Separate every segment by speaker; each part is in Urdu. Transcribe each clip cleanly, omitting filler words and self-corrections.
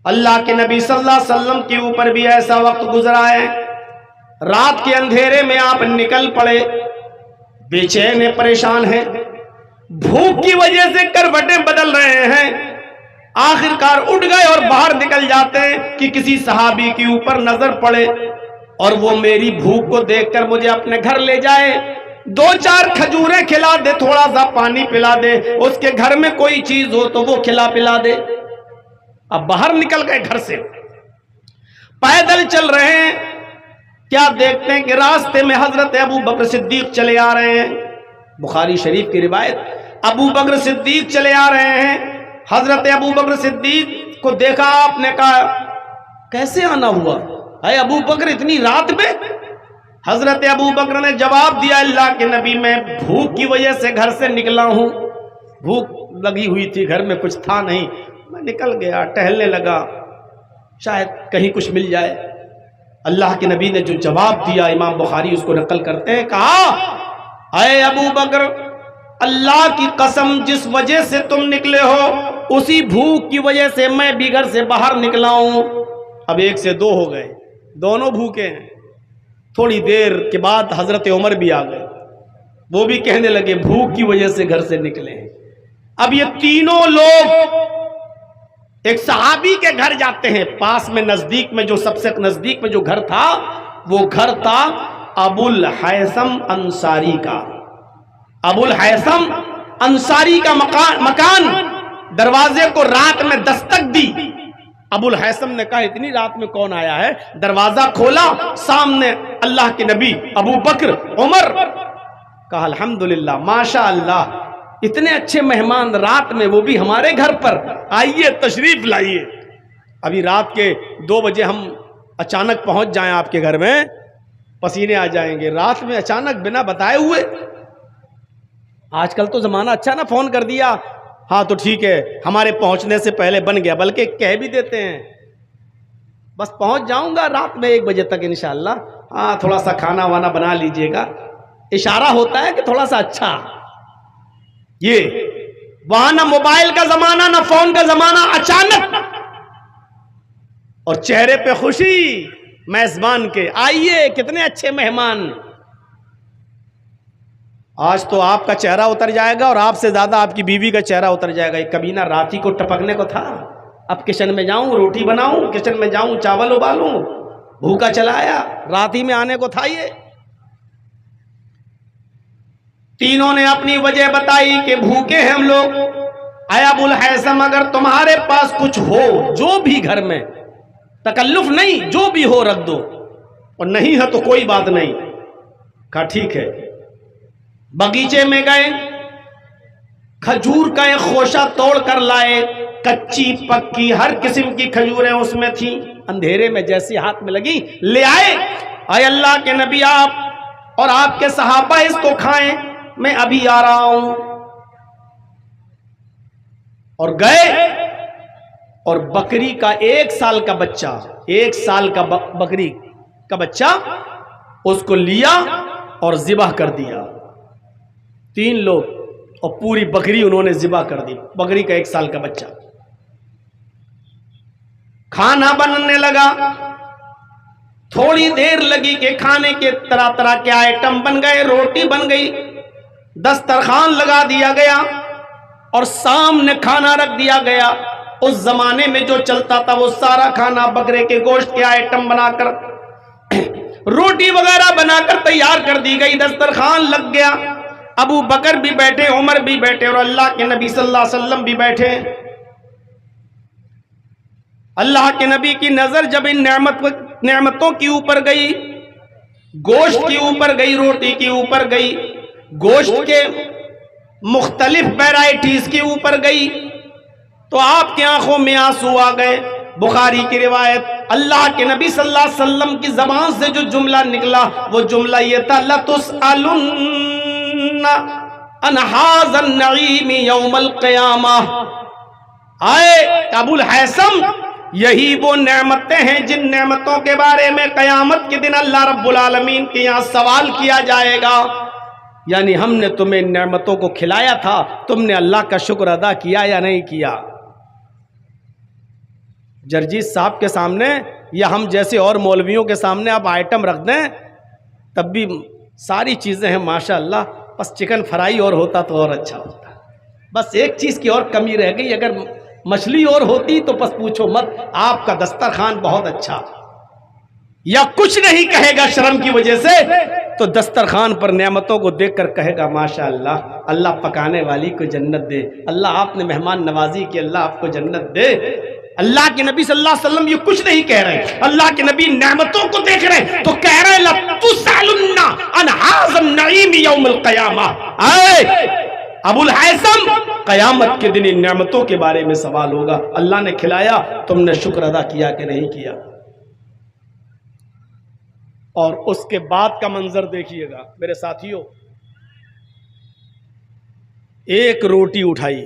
Speaker 1: اللہ کے نبی صلی اللہ علیہ وسلم کے اوپر بھی ایسا وقت گزرا ہے، رات کے اندھیرے میں آپ نکل پڑے، بے چین پریشان ہیں، بھوک کی وجہ سے کروٹیں بدل رہے ہیں، آخر کار اٹھ گئے اور باہر نکل جاتے ہیں کہ کسی صحابی کے اوپر نظر پڑے اور وہ میری بھوک کو دیکھ کر مجھے اپنے گھر لے جائے، 2-4 کھجوریں کھلا دے، تھوڑا سا پانی پلا دے، اس کے گھر میں کوئی چیز ہو تو وہ کھلا پلا دے۔ اب باہر نکل گئے گھر سے، پیدل چل رہے ہیں، کیا دیکھتے ہیں کہ راستے میں حضرت ابو بکر صدیق چلے آ رہے ہیں، بخاری شریف کی روایت، ابو بکر صدیق چلے آ رہے ہیں۔ حضرت ابو بکر صدیق کو دیکھا، آپ نے کہا کیسے آنا ہوا اے ابو بکر اتنی رات میں؟ حضرت ابو بکر نے جواب دیا، اللہ کے نبی میں بھوک کی وجہ سے گھر سے نکلا ہوں، بھوک لگی ہوئی تھی، گھر میں کچھ تھا نہیں، میں نکل گیا، ٹہلنے لگا، شاید کہیں کچھ مل جائے۔ اللہ کے نبی نے جو جواب دیا، امام بخاری اس کو نقل کرتے ہیں، کہا اے ابو بکر، اللہ کی قسم جس وجہ سے تم نکلے ہو اسی بھوک کی وجہ سے میں بھی گھر سے باہر نکلا ہوں۔ اب 1 سے 2 ہو گئے، دونوں بھوکے ہیں۔ تھوڑی دیر کے بعد حضرت عمر بھی آ گئے، وہ بھی کہنے لگے بھوک کی وجہ سے گھر سے نکلے ہیں۔ اب یہ تینوں لوگ ایک صحابی کے گھر جاتے ہیں، پاس میں نزدیک میں جو سب سے نزدیک میں جو گھر تھا وہ گھر تھا ابو الحیثم انصاری کا۔ ابو الحیثم انصاری کا مکان، دروازے کو رات میں دستک دی، ابو الحیثم نے کہا اتنی رات میں کون آیا ہے، دروازہ کھولا، سامنے اللہ کے نبی، ابو بکر، عمر، کہا الحمدللہ ماشاء اللہ اتنے اچھے مہمان رات میں، وہ بھی ہمارے گھر پر، آئیے تشریف لائیے۔ ابھی رات کے 2 بجے ہم اچانک پہنچ جائیں آپ کے گھر میں، پسینے آ جائیں گے، رات میں اچانک بنا بتائے ہوئے۔ آج کل تو زمانہ اچھا نا، فون کر دیا، ہاں تو ٹھیک ہے، ہمارے پہنچنے سے پہلے بن گیا، بلکہ کہہ بھی دیتے ہیں بس پہنچ جاؤں گا رات میں 1 بجے تک انشاءاللہ، ہاں تھوڑا سا کھانا وانا بنا لیجئے گا، اشارہ ہوتا ہے کہ تھوڑا سا اچھا۔ یہ وہاں نہ موبائل کا زمانہ نہ فون کا زمانہ، اچانک اور چہرے پہ خوشی میزبان کے، آئیے کتنے اچھے مہمان۔ آج تو آپ کا چہرہ اتر جائے گا اور آپ سے زیادہ آپ کی بیوی کا چہرہ اتر جائے گا۔ ایک کبینہ رات ہی کو ٹپکنے کو تھا، اب کچن میں جاؤں روٹی بناؤں، کچن میں جاؤں چاول ابالوں، بھوکا چلا آیا، رات ہی میں آنے کو تھا۔ یہ تینوں نے اپنی وجہ بتائی کہ بھوکے ہیں ہم لوگ۔ اے ابو الحیثم اگر تمہارے پاس کچھ ہو، جو بھی گھر میں، تکلف نہیں، جو بھی ہو رکھ دو، اور نہیں ہے تو کوئی بات نہیں۔ کہا ٹھیک ہے۔ باغیچے میں گئے، کھجور کا ایک خوشہ توڑ کر لائے، کچی پکی ہر قسم کی کھجوریں اس میں تھیں، اندھیرے میں جیسی ہاتھ میں لگی لے آئے۔ اے اللہ کے نبی آپ اور آپ کے صحابہ اس کو کھائیں، میں ابھی آ رہا ہوں۔ اور گئے اور بکری کا 1 سال کا بچہ، 1 سال کا بکری کا بچہ اس کو لیا اور ذبح کر دیا۔ 3 لوگ اور پوری بکری انہوں نے ذبح کر دی، بکری کا 1 سال کا بچہ۔ کھانا بننے لگا، تھوڑی دیر لگی کہ کھانے کے طرح طرح کے آئٹم بن گئے، روٹی بن گئی، دسترخوان لگا دیا گیا اور سامنے کھانا رکھ دیا گیا۔ اس زمانے میں جو چلتا تھا وہ سارا کھانا بکرے کے گوشت کے آئٹم بنا کر، روٹی وغیرہ بنا کر تیار کر دی گئی، دسترخوان لگ گیا۔ ابو بکر بھی بیٹھے، عمر بھی بیٹھے اور اللہ کے نبی صلی اللہ علیہ وسلم بھی بیٹھے۔ اللہ کے نبی کی نظر جب ان نعمتوں کی اوپر گئی، گوشت کی اوپر گئی، روٹی کی اوپر گئی، گوشت کے مختلف ویرائٹیز کے اوپر گئی، تو آپ کی آنکھوں میں آنسو آ گئے۔ بخاری کی روایت، اللہ کے نبی صلی اللہ علیہ وسلم کی زبان سے جو جملہ نکلا وہ جملہ یہ تھا، لَتُسْأَلُنَّ عَنْ هَذَا النَّعِيمِ يَوْمَ الْقِيَامَةِ۔ آئے ابو الحیثم، یہی وہ نعمتیں ہیں جن نعمتوں کے بارے میں قیامت کے دن اللہ رب العالمین کے یہاں سوال کیا جائے گا۔ یعنی ہم نے تمہیں نعمتوں کو کھلایا تھا، تم نے اللہ کا شکر ادا کیا یا نہیں کیا؟ جرجیت صاحب کے سامنے یا ہم جیسے اور مولویوں کے سامنے آپ آئٹم رکھ دیں تب بھی ساری چیزیں ہیں ماشاء اللہ، بس چکن فرائی اور ہوتا تو اور اچھا ہوتا، بس ایک چیز کی اور کمی رہ گئی، اگر مچھلی اور ہوتی تو بس پوچھو مت۔ آپ کا دسترخوان بہت اچھا، یا کچھ نہیں کہے گا شرم کی وجہ سے تو دسترخوان پر نعمتوں کو دیکھ کر کہے گا ماشاء اللہ، اللہ پکانے والی کو جنت دے، اللہ آپ نے مہمان نوازی کی، اللہ آپ کو جنت دے۔ اللہ کے نبی صلی اللہ علیہ وسلم یہ کچھ نہیں کہہ رہے، اللہ کے نبی نعمتوں کو دیکھ رہے تو کہہ رہے لَتُسْأَلُنَّ عَنْ هَٰذَا النَّعِيمِ يَوْمَ الْقِيَامَةِ، اے ابو الحیثم قیامت کے دن ان نعمتوں کے بارے میں سوال ہوگا، اللہ نے کھلایا تم نے شکر ادا کیا کہ نہیں کیا؟ اور اس کے بعد کا منظر دیکھیے گا میرے ساتھیوں، ایک روٹی اٹھائی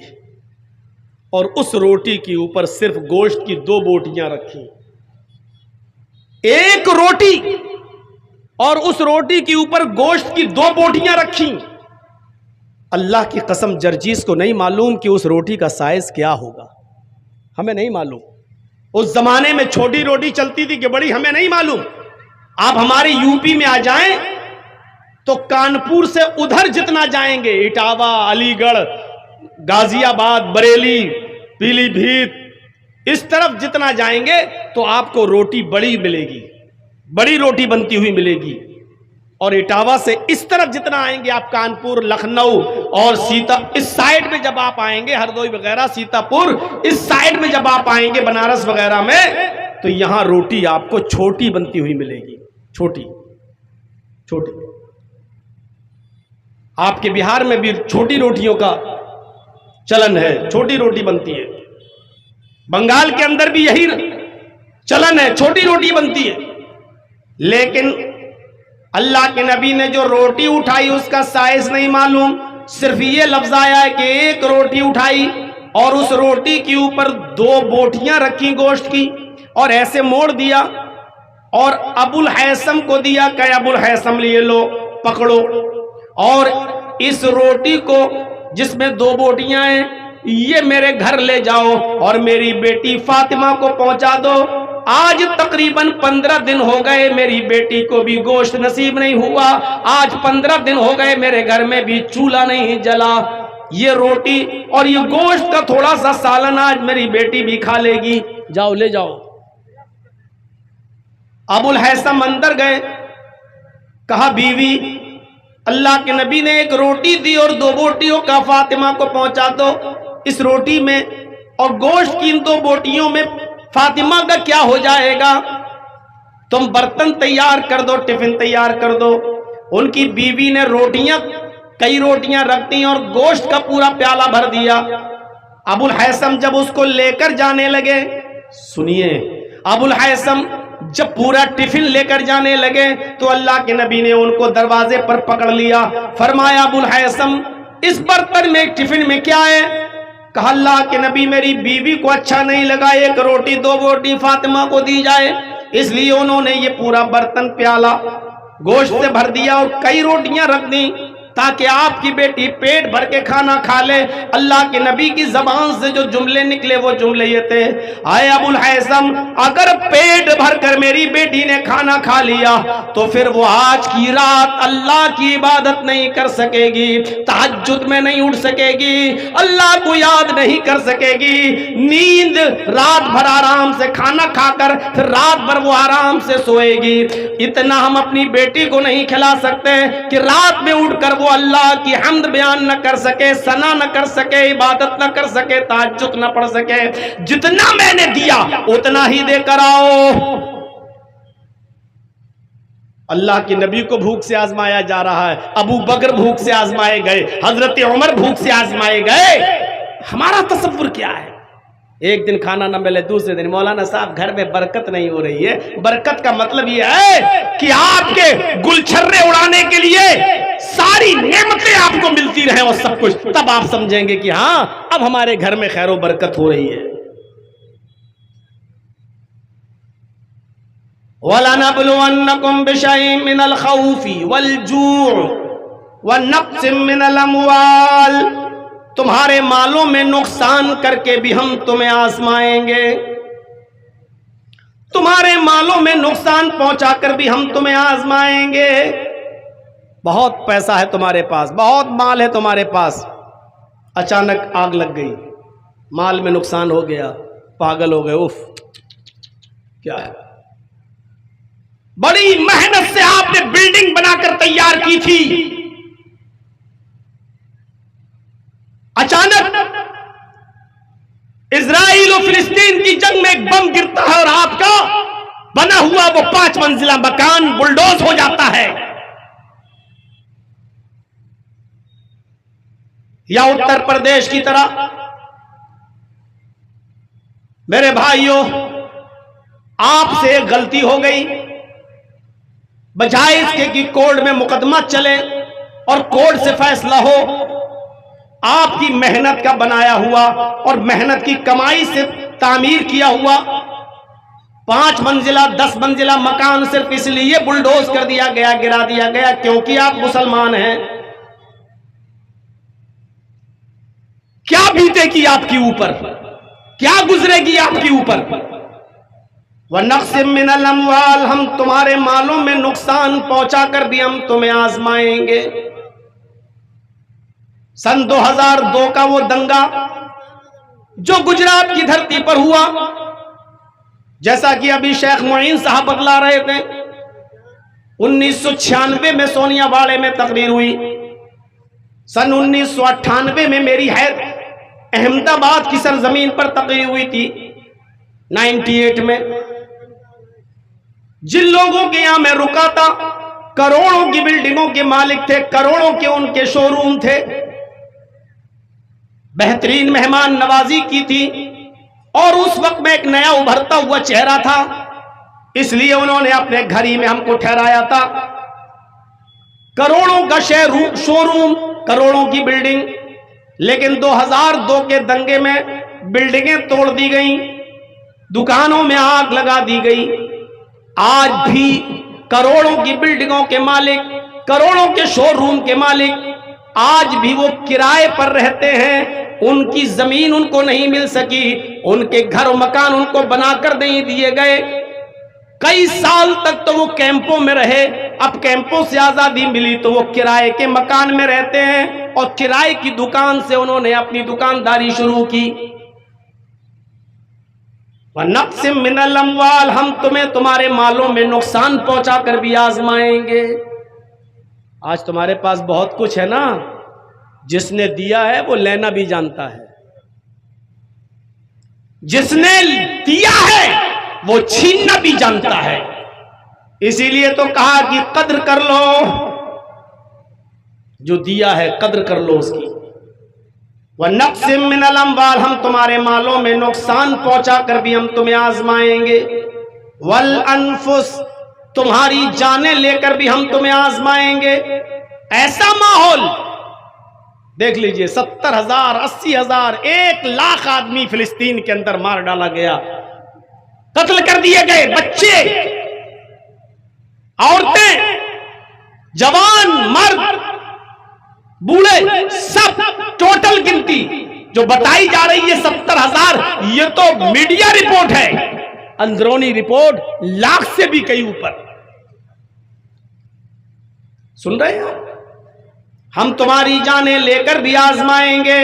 Speaker 1: اور اس روٹی کے اوپر صرف گوشت کی 2 بوٹیاں رکھی، ایک روٹی اور اس روٹی کے اوپر گوشت کی 2 بوٹیاں رکھی۔ اللہ کی قسم جرجیس کو نہیں معلوم کہ اس روٹی کا سائز کیا ہوگا، ہمیں نہیں معلوم، اس زمانے میں چھوٹی روٹی چلتی تھی کہ بڑی ہمیں نہیں معلوم۔ آپ ہماری یو پی میں آ جائیں تو کانپور سے ادھر جتنا جائیں گے، اٹاوا، علی گڑھ، غازی آباد، بریلی، پیلی بھیت، اس طرف جتنا جائیں گے تو آپ کو روٹی بڑی ملے گی، بڑی روٹی بنتی ہوئی ملے گی۔ اور اٹاوا سے اس طرف جتنا آئیں گے آپ کانپور، لکھنؤ اور اس سائیڈ میں جب آپ آئیں گے ہردوئی وغیرہ، سیتا پور، اس سائیڈ میں جب آپ آئیں گے بنارس وغیرہ میں تو یہاں روٹی آپ کو چھوٹی بنتی ہوئی ملے گی، چھوٹی چھوٹی۔ آپ کے بہار میں بھی چھوٹی روٹیوں کا چلن ہے، چھوٹی روٹی بنتی ہے، بنگال کے اندر بھی یہی چلن ہے، چھوٹی روٹی بنتی ہے۔ لیکن اللہ کے نبی نے جو روٹی اٹھائی اس کا سائز نہیں معلوم، صرف یہ لفظ آیا ہے کہ ایک روٹی اٹھائی اور اس روٹی کے اوپر 2 بوٹیاں رکھی گوشت کی اور ایسے موڑ دیا اور ابو الحیثم کو دیا کہ ابو الحیثم لیے لو، پکڑو، اور اس روٹی کو جس میں 2 بوٹیاں ہیں یہ میرے گھر لے جاؤ اور میری بیٹی فاطمہ کو پہنچا دو۔ آج تقریباً 15 دن ہو گئے میری بیٹی کو بھی گوشت نصیب نہیں ہوا، آج 15 دن ہو گئے میرے گھر میں بھی چولہا نہیں جلا، یہ روٹی اور یہ گوشت کا تھوڑا سا سالن آج میری بیٹی بھی کھا لے گی، جاؤ لے جاؤ۔ ابو الحیثم اندر گئے، کہا بیوی اللہ کے نبی نے ایک روٹی دی اور 2 بوٹیوں کا فاطمہ کو پہنچا دو، اس روٹی میں اور گوشت کی ان 2 بوٹیوں میں فاطمہ کا کیا ہو جائے گا؟ تم برتن تیار کر دو، ٹفن تیار کر دو۔ ان کی بیوی نے کئی روٹیاں رکھ دیں اور گوشت کا پورا پیالہ بھر دیا۔ ابو الحیثم جب اس کو لے کر جانے لگے، سنیے، ابو الحیثم جب پورا ٹفن لے کر جانے لگے تو اللہ کے نبی نے ان کو دروازے پر پکڑ لیا، فرمایا ابو الحیثم اس برتن میں ٹفن میں کیا ہے؟ کہا اللہ کے نبی میری بیوی کو اچھا نہیں لگا ایک روٹی 2 بوٹی فاطمہ کو دی جائے، اس لیے انہوں نے یہ پورا برتن پیالہ گوشت سے بھر دیا اور کئی روٹیاں رکھ دیں تاکہ آپ کی بیٹی پیٹ بھر کے کھانا کھا لے۔ اللہ کے نبی کی زبان سے جو جملے نکلے وہ جملے یہ تھے، آئے ابو الحیثم اگر پیٹ بھر کر میری بیٹی نے کھانا کھا لیا تو پھر وہ آج کی رات اللہ کی عبادت نہیں کر سکے گی، تہجد میں نہیں اٹھ سکے گی، اللہ کو یاد نہیں کر سکے گی، نیند رات بھر آرام سے کھانا کھا کر پھر رات بھر وہ آرام سے سوئے گی۔ اتنا ہم اپنی بیٹی کو نہیں کھلا سکتے کہ رات میں اٹھ کر وہ اللہ کی حمد بیان نہ کر سکے، ثنا نہ کر سکے، عبادت نہ کر سکے، تہجد نہ پڑھ سکے۔ جتنا میں نے دیا اتنا ہی دے کر آؤ۔ اللہ کے نبی کو بھوک سے آزمایا جا رہا ہے، ابو بکر بھوک سے آزمائے گئے، حضرت عمر بھوک سے آزمائے گئے۔ ہمارا تصور کیا ہے؟ ایک دن کھانا نہ ملے، دوسرے دن مولانا صاحب گھر میں برکت نہیں ہو رہی ہے۔ برکت کا مطلب یہ ہے کہ آپ کے گلچھرے اڑانے کے لیے ساری نعمتیں آپ کو ملتی رہیں اور سب کچھ، تب آپ سمجھیں گے کہ ہاں اب ہمارے گھر میں خیر و برکت ہو رہی ہے۔ وَلَنَبْلُوَنَّكُمْ بِشَيْءٍ مِّنَ الْخَوْفِ وَالْجُوعِ وَنَقْصٍ مِّنَ الْأَمْوَالِ، تمہارے مالوں میں نقصان کر کے بھی ہم تمہیں آزمائیں گے۔ تمہارے مالوں میں نقصان پہنچا کر بھی ہم تمہیں آزمائیں گے. بہت پیسہ ہے تمہارے پاس, بہت مال ہے تمہارے پاس, اچانک آگ لگ گئی, مال میں نقصان ہو گیا, پاگل ہو گئے, اف کیا ہے. بڑی محنت سے آپ نے بلڈنگ بنا کر تیار کی تھی, اچانک اسرائیل و فلسطین کی جنگ میں ایک بم گرتا ہے اور آپ کا بنا ہوا وہ 5 منزلہ مکان بلڈوز ہو جاتا ہے. یا اتر پردیش کی طرح, میرے بھائیوں آپ سے ایک غلطی ہو گئی, بجائے اس کے کہ کورٹ میں مقدمہ چلے اور کورٹ سے فیصلہ ہو, آپ کی محنت کا بنایا ہوا اور محنت کی کمائی سے تعمیر کیا ہوا 5 منزلہ 10 منزلہ مکان صرف اس لیے بلڈوز کر دیا گیا, گرا دیا گیا کیونکہ آپ مسلمان ہیں. کیا بیتے گی آپ کے اوپر, کیا گزرے گی آپ کے اوپر. وَنَقْسِم مِّنَ الْأَمْوَالِ, ہم تمہارے مالوں میں نقصان پہنچا کر بھی ہم تمہیں آزمائیں گے. سن 2002 کا وہ دنگا جو گجرات کی دھرتی پر ہوا, جیسا کہ ابھی شیخ معین صاحب بتلا رہے تھے, 1996 میں سونیا واڑے میں تقریر ہوئی, سن 1998 میں میری حید احمد آباد کی سرزمین پر تقریر ہوئی تھی, 98 میں. جن لوگوں کے یہاں میں رکا تھا کروڑوں کی بلڈنگوں کے مالک تھے, کروڑوں کے ان کے شو روم تھے, بہترین مہمان نوازی کی تھی, اور اس وقت میں ایک نیا ابھرتا ہوا چہرہ تھا, اس لیے انہوں نے اپنے گھر ہی میں ہم کو ٹھہرایا تھا. کروڑوں کا شو روم, کروڑوں کی بلڈنگ, لیکن 2002 کے دنگے میں بلڈنگیں توڑ دی گئیں, دکانوں میں آگ لگا دی گئی. آج بھی کروڑوں کی بلڈنگوں کے مالک, کروڑوں کے شو روم کے مالک آج بھی وہ کرائے پر رہتے ہیں, ان کی زمین ان کو نہیں مل سکی, ان کے گھر و مکان ان کو بنا کر نہیں دیے گئے. کئی سال تک تو وہ کیمپوں میں رہے, اب کیمپوں سے آزادی ملی تو وہ کرائے کے مکان میں رہتے ہیں, اور کرائے کی دکان سے انہوں نے اپنی دکانداری شروع کی. وَنَقْسِم مِّنَ الْأَمْوَالِ, ہم تمہیں تمہارے مالوں میں نقصان پہنچا کر بھی آزمائیں گے. آج تمہارے پاس بہت کچھ ہے نا, جس نے دیا ہے وہ لینا بھی جانتا ہے, جس نے دیا ہے وہ چھیننا بھی جانتا ہے. اسی لیے تو کہا کہ قدر کر لو, جو دیا ہے قدر کر لو اس کی. وَنَقْسِم مِّنَ الْأَمْوَالِ, ہم تمہارے مالوں میں نقصان پہنچا کر بھی ہم تمہیں آزمائیں گے. وَالْأَنفُسِ, تمہاری جانیں لے کر بھی ہم تمہیں آزمائیں گے. ایسا ماحول دیکھ لیجئے, 70,000 80,000 1,00,000 آدمی فلسطین کے اندر مار ڈالا گیا, قتل کر دیے گئے, بچے, عورتیں, جوان, مرد, بوڑھے, سب ٹوٹل گنتی جو بتائی جا رہی ہے 70,000, یہ تو میڈیا رپورٹ ہے, اندرونی رپورٹ 1,00,000 سے بھی کئی اوپر. سن رہے ہیں, ہم تمہاری جانیں لے کر بھی آزمائیں گے.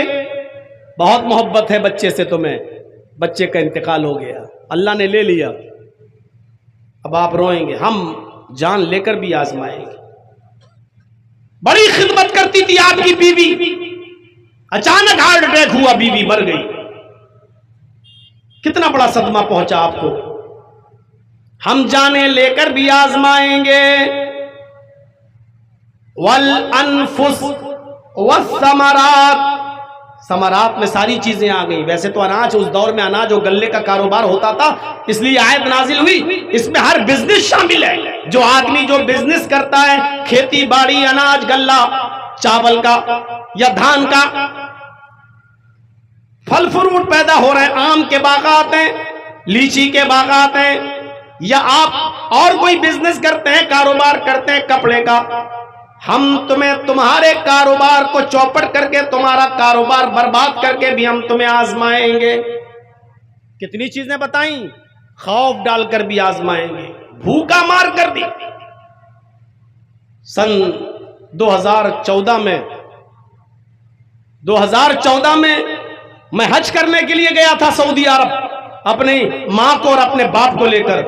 Speaker 1: بہت محبت ہے بچے سے تمہیں, بچے کا انتقال ہو گیا, اللہ نے لے لیا, اب آپ روئیں گے, ہم جان لے کر بھی آزمائیں گے. بڑی خدمت کرتی تھی آپ کی بیوی, اچانک ہارٹ اٹیک ہوا, بیوی مر گئی, کتنا بڑا صدمہ پہنچا آپ کو. ہم جانیں لے کر بھی آزمائیں گے. والانفس والثمرات, ثمرات میں ساری چیزیں آ گئی. ویسے تو اناج, اس دور میں اناج اور گلے کا کاروبار ہوتا تھا, اس لیے آیت نازل ہوئی, اس میں ہر بزنس شامل ہے. جو آدمی جو بزنس کرتا ہے, کھیتی باڑی, اناج, گلہ, چاول کا یا دھان کا, پھل فروٹ پیدا ہو رہے ہیں, آم کے باغات ہیں, لیچی کے باغات ہیں, یا آپ اور کوئی بزنس کرتے ہیں, کاروبار کرتے ہیں کپڑے کا, ہم تمہیں تمہارے کاروبار کو چوپٹ کر کے, تمہارا کاروبار برباد کر کے بھی ہم تمہیں آزمائیں گے. کتنی چیزیں بتائیں, خوف ڈال کر بھی آزمائیں گے، بھوکا مار کر بھی۔ سن 2014 میں میں حج کرنے کے لیے گیا تھا سعودی عرب، اپنی ماں کو اور اپنے باپ کو لے کر۔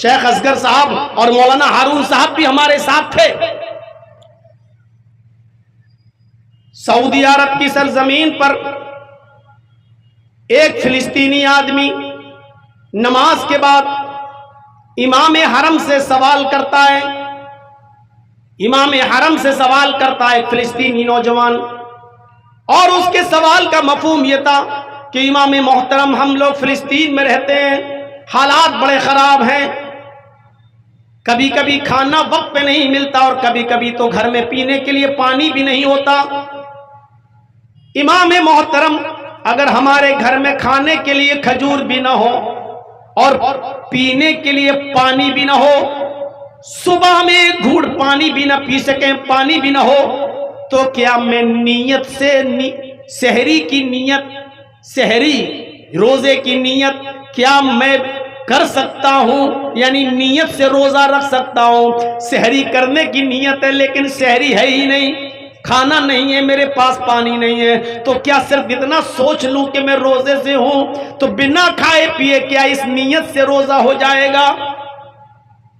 Speaker 1: شیخ اصغر صاحب اور مولانا ہارون صاحب بھی ہمارے ساتھ تھے۔ سعودی عرب کی سرزمین پر ایک فلسطینی آدمی نماز کے بعد امام حرم سے سوال کرتا ہے، امام حرم سے سوال کرتا ہے ایک فلسطینی نوجوان، اور اس کے سوال کا مفہوم یہ تھا کہ امام محترم ہم لوگ فلسطین میں رہتے ہیں، حالات بڑے خراب ہیں، کبھی کبھی کھانا وقت پہ نہیں ملتا اور کبھی کبھی تو گھر میں پینے کے لیے پانی بھی نہیں ہوتا۔ امام محترم اگر ہمارے گھر میں کھانے کے لیے کھجور بھی نہ ہو اور پینے کے لیے پانی بھی نہ ہو، صبح میں ایک گھونٹ پانی بھی نہ پی سکیں، پانی بھی نہ ہو، تو کیا میں نیت سے سحری کی نیت، سحری روزے کی نیت کیا میں کر سکتا ہوں؟ یعنی نیت سے روزہ رکھ سکتا ہوں، سحری کرنے کی نیت ہے لیکن سحری ہے ہی نہیں، کھانا نہیں ہے، میرے پاس پانی نہیں ہے، تو کیا صرف اتنا سوچ لوں کہ میں روزے سے ہوں تو بنا کھائے پیے کیا اس نیت سے روزہ ہو جائے گا؟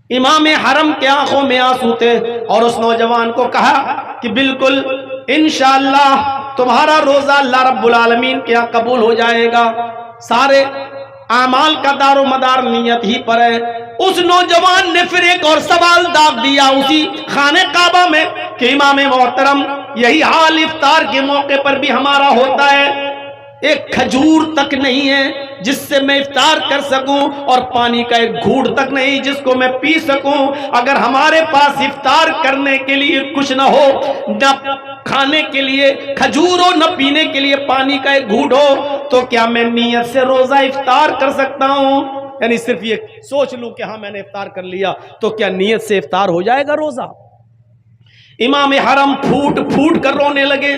Speaker 1: امام حرم کے آنکھوں میں آنسو تھے اور اس نوجوان کو کہا کہ بالکل انشاءاللہ تمہارا روزہ اللہ رب العالمین کے یہاں قبول ہو جائے گا، سارے اعمال کا دار و مدار نیت ہی پر ہے۔ اس نوجوان نے پھر ایک اور سوال داغ دیا اسی خانہ کعبہ میں کہ امام محترم یہی حال افطار کے موقع پر بھی ہمارا ہوتا ہے، ایک کھجور تک نہیں ہے جس سے میں افطار کر سکوں اور پانی کا ایک گھونٹ تک نہیں جس کو میں پی سکوں۔ اگر ہمارے پاس افطار کرنے کے لیے کچھ نہ ہو، نہ کھانے کے لیے کھجور ہو، نہ پینے کے لیے پانی کا ایک گھونٹ ہو، تو کیا میں نیت سے روزہ افطار کر سکتا ہوں؟ یعنی صرف یہ سوچ لوں کہ ہاں میں نے افطار کر لیا تو کیا نیت سے افطار ہو جائے گا روزہ؟ امام حرم پھوٹ پھوٹ کر رونے لگے،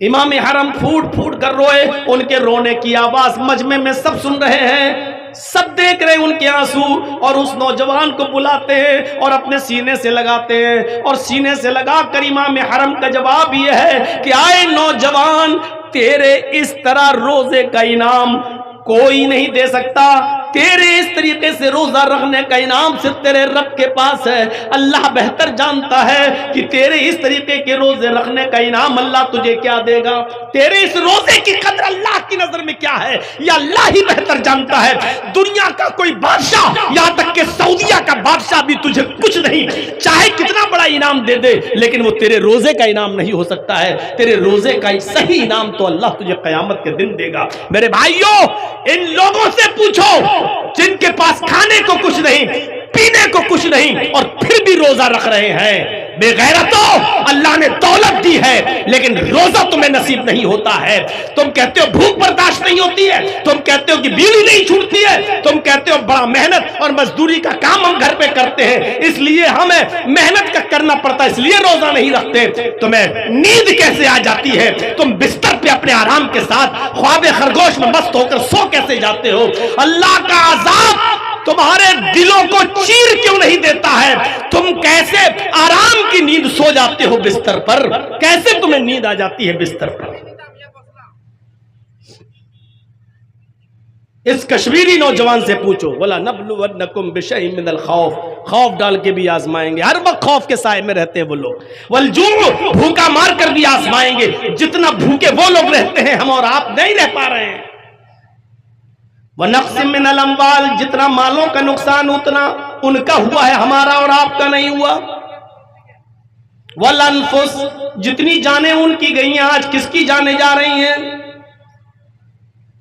Speaker 1: امام حرم پھوٹ پھوٹ کر روئے، ان کے رونے کی آواز مجمع میں سب سن رہے ہیں، سب دیکھ رہے ان کے آنسو، اور اس نوجوان کو بلاتے ہیں اور اپنے سینے سے لگاتے ہیں، اور سینے سے لگا کر امام حرم کا جواب یہ ہے کہ آئے نوجوان، تیرے اس طرح روزے کا انعام کوئی نہیں دے سکتا، تیرے اس طریقے سے روزہ رکھنے کا انعام صرف تیرے رب کے پاس ہے۔ اللہ بہتر جانتا ہے کہ تیرے اس طریقے کے روزے رکھنے کا انعام اللہ تجھے کیا دے گا، تیرے اس روزے کی قدر اللہ کی نظر میں کیا ہے یہ اللہ ہی بہتر جانتا ہے۔ دنیا کا کوئی بادشاہ، یہاں تک کہ سعودیہ کا بادشاہ بھی تجھے کچھ نہیں، چاہے کتنا بڑا انعام دے دے، لیکن وہ تیرے روزے کا انعام نہیں ہو سکتا ہے۔ تیرے روزے کا صحیح انعام تو اللہ تجھے قیامت کے دن دے گا۔ میرے بھائیوں، ان لوگوں سے پوچھو جن کے پاس کھانے کو کچھ نہیں، پینے کو کچھ نہیں، اور پھر بھی روزہ رکھ رہے ہیں۔ بے غیرتو، اللہ نے دولت دی ہے لیکن روزہ تمہیں نصیب نہیں ہوتا ہے۔ تم کہتے ہو بھوک برداشت نہیں ہوتی ہے، تم کہتے ہو کہ بیوی نہیں چھوٹتی ہے، تم کہتے ہو بڑا محنت اور مزدوری کا کام ہم گھر پہ کرتے ہیں اس لیے ہمیں محنت کا کرنا پڑتا ہے، اس لیے روزہ نہیں رکھتے۔ تمہیں نیند کیسے آ جاتی ہے؟ تم بستر پہ اپنے آرام کے ساتھ خواب خرگوش میں مست ہو کر سو کیسے جاتے ہو؟ اللہ کا عذاب تمہارے دلوں کو چیر کیوں نہیں دیتا ہے؟ تم کیسے آرام کی نیند سو جاتے ہو بستر پر؟ کیسے تمہیں نیند آ جاتی ہے بستر پر؟ اس کشمیری نوجوان سے پوچھو، وَلَنَبْلُوَنَّكُمْ بِشَيْءٍ مِّنَ الْخَوْفِ، خوف ڈال کے بھی آزمائیں گے، ہر وقت خوف کے سائے میں رہتے ہیں وہ لوگ، وَالْجُوعِ، بھوکا مار کر بھی آزمائیں گے، جتنا بھوکے وہ لوگ رہتے ہیں ہم اور آپ نہیں رہ پا رہے ہیں، وَنَقْصٍ مِّنَ الْأَمْوَالِ، جتنا مالوں کا نقصان اتنا ان کا ہوا ہے، ہمارا اور آپ کا نہیں ہوا، وَالْأَنفُسِ، جتنی جانیں ان کی گئی ہیں آج کس کی جانیں جا رہی ہیں،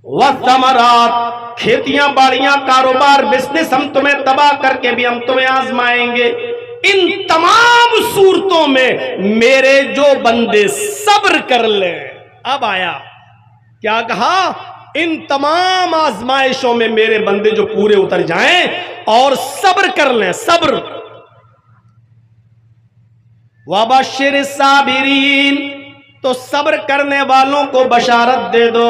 Speaker 1: وَالثَّمَرَاتِ، کھیتیاں باڑیاں کاروبار بزنس ہم تمہیں تباہ کر کے بھی ہم تمہیں آزمائیں گے۔ ان تمام صورتوں میں میرے جو بندے صبر کر لیں، اب آیا کیا کہا؟ ان تمام آزمائشوں میں میرے بندے جو پورے اتر جائیں اور صبر کر لیں، صبر، وَبَشِّرِ الصَّابِرِينَ، تو صبر کرنے والوں کو بشارت دے دو،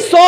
Speaker 1: 100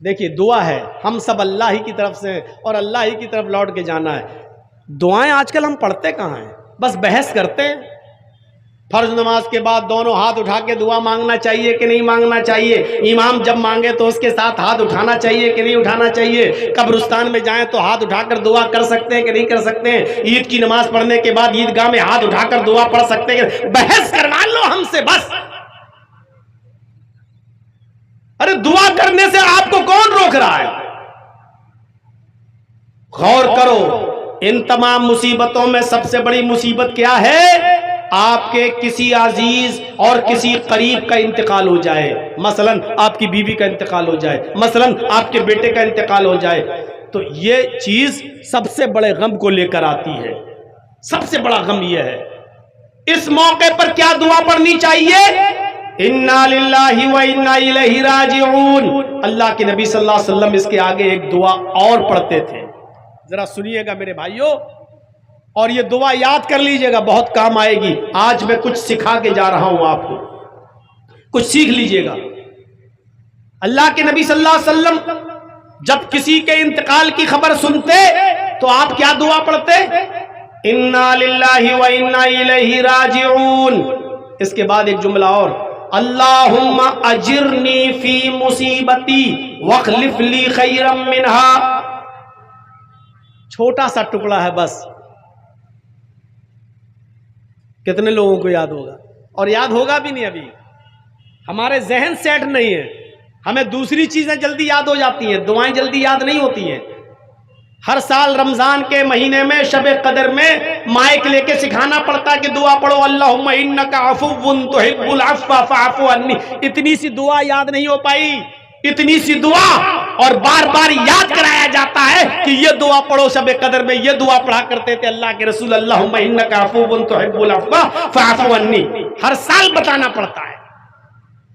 Speaker 1: دیکھیے دعا ہے، ہم سب اللہ ہی کی طرف سے ہیں اور اللہ ہی کی طرف لوٹ کے جانا ہے. دعائیں آج کل ہم پڑھتے کہاں ہیں؟ بس بحث کرتے ہیں. فرض نماز کے بعد دونوں ہاتھ اٹھا کے دعا مانگنا چاہیے کہ نہیں مانگنا چاہیے؟ امام جب مانگے تو اس کے ساتھ ہاتھ اٹھانا چاہیے کہ نہیں اٹھانا چاہیے؟ قبرستان میں جائیں تو ہاتھ اٹھا کر دعا کر سکتے ہیں کہ نہیں کر سکتے ہیں؟ عید کی نماز پڑھنے کے بعد عیدگاہ میں ہاتھ اٹھا کر دعا پڑھ سکتے ہیں؟ بحث کروا لو ہم سے بس. ارے دعا کرنے سے آپ کو کون روک رہا ہے؟ غور کرو. ان تمام مصیبتوں میں سب سے بڑی مصیبت کیا ہے؟ آپ کے کسی عزیز اور کسی قریب کا انتقال ہو جائے. مثلا آپ کی بیوی کا انتقال ہو جائے، مثلا آپ کے بیٹے کا انتقال ہو جائے، تو یہ چیز سب سے بڑے غم کو لے کر آتی ہے. سب سے بڑا غم یہ ہے. اس موقع پر کیا دعا پڑھنی چاہیے؟ انا للہ و انا الیہ راجعون. اللہ کے نبی صلی اللہ علیہ وسلم اس کے آگے ایک دعا اور پڑھتے تھے، ذرا سنیے گا میرے بھائیوں، اور یہ دعا یاد کر لیجئے گا، بہت کام آئے گی. آج میں کچھ سکھا کے جا رہا ہوں آپ کو، کچھ سیکھ لیجئے گا. اللہ کے نبی صلی اللہ علیہ وسلم جب کسی کے انتقال کی خبر سنتے تو آپ کیا دعا پڑھتے؟ انا للہ و انا الیہ راجعون. اس کے بعد ایک جملہ اور، اللہم اجرنی فی مصیبتی واخلف لی خیرا منہا. چھوٹا سا ٹکڑا ہے بس. کتنے لوگوں کو یاد ہوگا؟ اور یاد ہوگا بھی نہیں. ابھی ہمارے ذہن سیٹ نہیں ہے، ہمیں دوسری چیزیں جلدی یاد ہو جاتی ہیں، دعائیں جلدی یاد نہیں ہوتی ہیں. ہر سال رمضان کے مہینے میں شب قدر میں مائک لے کے سکھانا پڑتا کہ دعا پڑھو اللہم انک عفو تحب العفو فاعف عنی. اتنی سی دعا یاد نہیں ہو پائی، اتنی سی دعا، اور بار بار یاد کرایا جاتا ہے کہ یہ دعا پڑھو. شب قدر میں یہ دعا پڑھا کرتے تھے اللہ کے رسول، اللہم انک عفو تحب العفو فاعف عنی. ہر سال بتانا پڑتا ہے.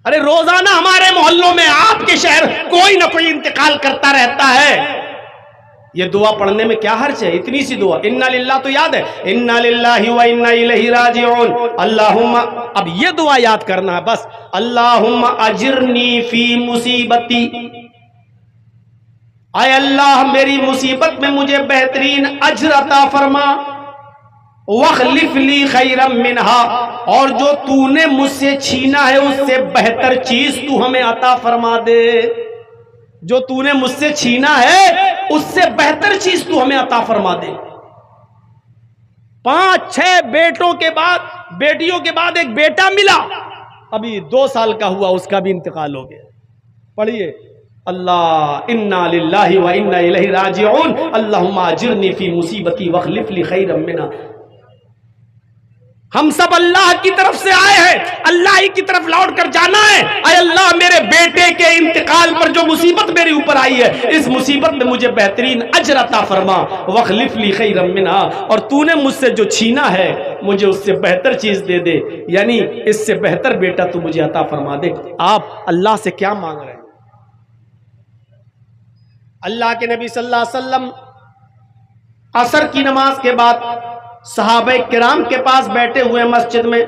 Speaker 1: ارے روزانہ ہمارے محلوں میں، آپ کے شہر، کوئی نہ کوئی انتقال کرتا رہتا ہے. یہ دعا پڑھنے میں کیا حرج ہے؟ اتنی سی دعا. انا للہ تو یاد ہے، انا للہ و انا الیہ راجعون. اللہم، اب یہ دعا یاد کرنا ہے بس، اللہم اجرنی فی مصیبتی. اے اللہ میری مصیبت میں مجھے بہترین اجر عطا فرما. واخلف لی خیرا منہا، اور جو تو نے مجھ سے چھینا ہے اس سے بہتر چیز تو ہمیں عطا فرما دے. جو تو نے مجھ سے چھینا ہے اس سے بہتر چیز تو ہمیں عطا فرما دے. 5-6 بیٹوں کے بعد، بیٹیوں کے بعد ایک بیٹا ملا، ابھی 2 سال کا ہوا، اس کا بھی انتقال ہو گیا. پڑھیے، اللہ انا للہ و انا الیہ راجعون اللہم اجرنی فی مصیبتی واخلف لی خیرا منہا. ہم سب اللہ کی طرف سے آئے ہیں، اللہ ہی کی طرف لوٹ کر جانا ہے. اے اللہ میرے بیٹے کے انتقال پر جو مصیبت میرے اوپر آئی ہے، اس مصیبت میں مجھے بہترین اجر عطا فرما. واخلف لی خیرا منہا، اور تو نے مجھ سے جو چھینا ہے مجھے اس سے بہتر چیز دے دے، یعنی اس سے بہتر بیٹا تو مجھے عطا فرما دے. آپ اللہ سے کیا مانگ رہے ہیں؟ اللہ کے نبی صلی اللہ علیہ وسلم عصر کی نماز کے بعد صحابہ کرام کے پاس بیٹھے ہوئے مسجد میں،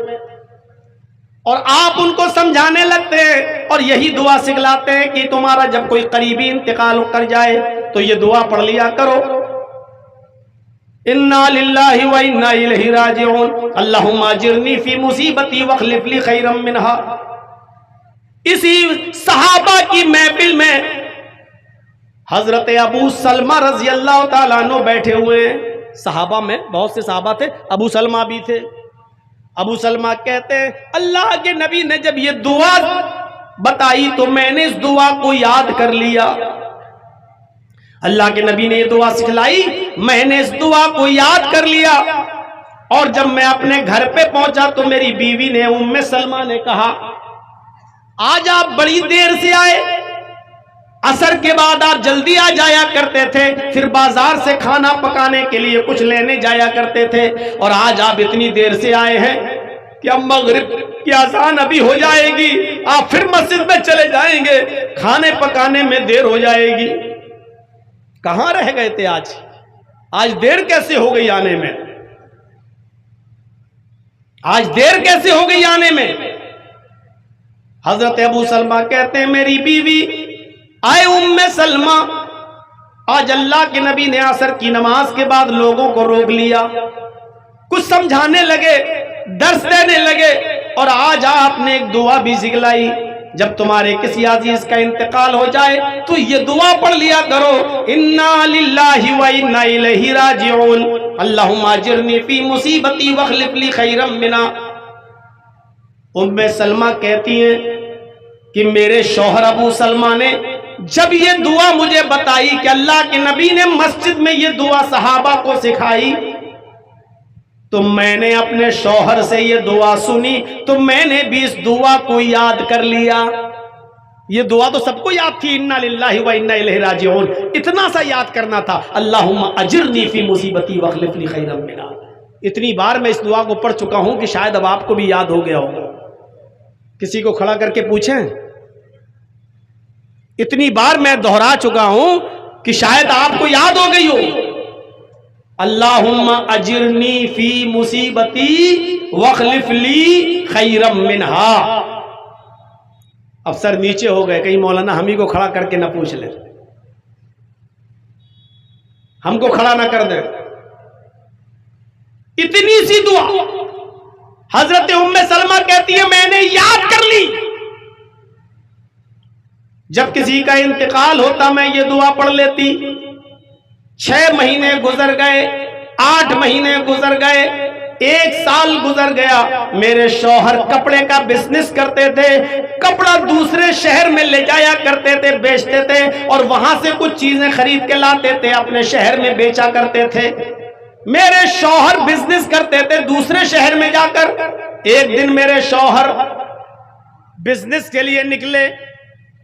Speaker 1: اور آپ ان کو سمجھانے لگتے ہیں اور یہی دعا سکھلاتے ہیں کہ تمہارا جب کوئی قریبی انتقال کر جائے تو یہ دعا پڑھ لیا کرو، انا للہ و انا الیہ راجعون اللہم اجرنی فی مصیبتی واخلف لی خیرا منہا. اسی صحابہ کی محفل میں حضرت ابو سلمہ رضی اللہ تعالیٰ عنہ بیٹھے ہوئے ہیں. صحابہ میں بہت سے صحابہ تھے، ابو سلمہ بھی تھے. ابو سلمہ کہتے ہیں اللہ کے نبی نے جب یہ دعا بتائی تو میں نے اس دعا کو یاد کر لیا. اللہ کے نبی نے یہ دعا سکھلائی، میں نے اس دعا کو یاد کر لیا. اور جب میں اپنے گھر پہ پہنچا تو میری بیوی نے، ام سلمہ نے کہا آج آپ بڑی دیر سے آئے، عصر کے بعد آپ جلدی آ جایا کرتے تھے، پھر بازار سے کھانا پکانے کے لیے کچھ لینے جایا کرتے تھے، اور آج آپ اتنی دیر سے آئے ہیں کہ اب مغرب کی اذان ابھی ہو جائے گی، آپ پھر مسجد میں چلے جائیں گے، کھانے پکانے میں دیر ہو جائے گی. کہاں رہ گئے تھے آج دیر کیسے ہو گئی آنے میں؟ آج دیر کیسے ہو گئی آنے میں؟ حضرت ابو سلمہ کہتے ہیں میری بیوی آئے ام سلمہ، آج اللہ کے نبی نے عصر کی نماز کے بعد لوگوں کو روک لیا، کچھ سمجھانے لگے، درس دینے لگے، اور آج آپ نے ایک دعا بھی سکھلائی، جب تمہارے کسی عزیز کا انتقال ہو جائے تو یہ دعا پڑھ لیا کرو، انا للہ و انا الیہ راجعون، اللہم اجرنی فی مصیبتی واخلف لی خیرا منہا۔ ام سلمہ کہتی ہیں کہ میرے شوہر ابو سلمہ نے جب یہ دعا مجھے بتائی کہ اللہ کے نبی نے مسجد میں یہ دعا صحابہ کو سکھائی، تو میں نے اپنے شوہر سے یہ دعا سنی تو میں نے بھی اس دعا کو یاد کر لیا۔ یہ دعا تو سب کو یاد تھی، انا للہ و انا الیہ راجعون، اتنا سا یاد کرنا تھا، اللہم اجرنی فی مصیبتی واخلف لی خیرا منہا۔ اتنی بار میں اس دعا کو پڑھ چکا ہوں کہ شاید اب آپ کو بھی یاد ہو گیا ہوگا، کسی کو کھڑا کر کے پوچھیں، اتنی بار میں دہرا چکا ہوں کہ شاید آپ کو یاد ہو گئی ہو، اللہم اجرنی فی مصیبتی واخلف لی خیرا منہا۔ اب سر نیچے ہو گئے، کہیں مولانا ہم ہی کو کھڑا کر کے نہ پوچھ لیں، ہم کو کھڑا نہ کر دیں۔ اتنی سی دعا حضرت ام سلمہ کہتی ہے میں نے یاد کر لی، جب کسی کا انتقال ہوتا میں یہ دعا پڑھ لیتی۔ 6 مہینے گزر گئے، 8 مہینے گزر گئے، 1 سال گزر گیا، میرے شوہر کپڑے کا بزنس کرتے تھے، کپڑا دوسرے شہر میں لے جایا کرتے تھے، بیچتے تھے، اور وہاں سے کچھ چیزیں خرید کے لاتے تھے، اپنے شہر میں بیچا کرتے تھے۔ میرے شوہر بزنس کرتے تھے دوسرے شہر میں جا کر۔ ایک دن میرے شوہر بزنس کے لیے نکلے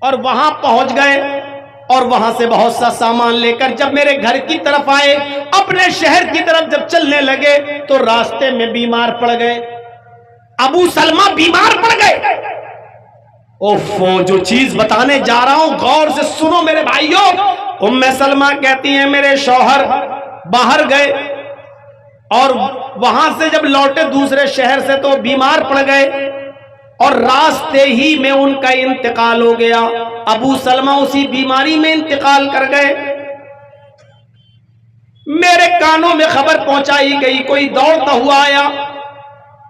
Speaker 1: اور وہاں پہنچ گئے، اور وہاں سے بہت سا سامان لے کر جب میرے گھر کی طرف آئے، اپنے شہر کی طرف جب چلنے لگے تو راستے میں بیمار پڑ گئے، ابو سلمہ بیمار پڑ گئے۔ اوفو، جو چیز بتانے جا رہا ہوں غور سے سنو میرے بھائیوں۔ ام سلمہ کہتی ہیں میرے شوہر باہر گئے، اور وہاں سے جب لوٹے دوسرے شہر سے تو بیمار پڑ گئے، اور راستے ہی میں ان کا انتقال ہو گیا۔ ابو سلمہ اسی بیماری میں انتقال کر گئے۔ میرے کانوں میں خبر پہنچائی گئی، کوئی دوڑتا ہوا آیا،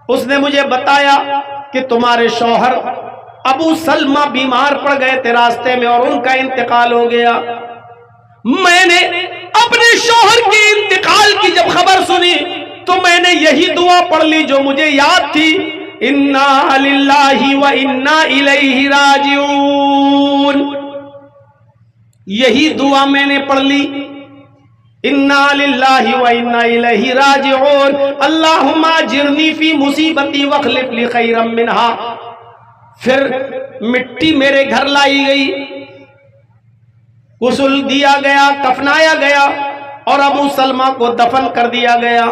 Speaker 1: اس نے مجھے بتایا کہ تمہارے شوہر ابو سلمہ بیمار پڑ گئے تھے راستے میں اور ان کا انتقال ہو گیا۔ میں نے اپنے شوہر کے انتقال کی جب خبر سنی تو میں نے یہی دعا پڑھ لی جو مجھے یاد تھی، انا للہ و انا الیہ راجعون۔ یہی دعا میں نے پڑھ لی، انا للہ و انا الیہ راجعون، اللہم اجرنی فی مصیبتی واخلف لی خیرا منہا۔ پھر مٹی میرے گھر لائی گئی، غسل دیا گیا، کفنایا گیا، اور ابو سلمہ کو دفن کر دیا گیا۔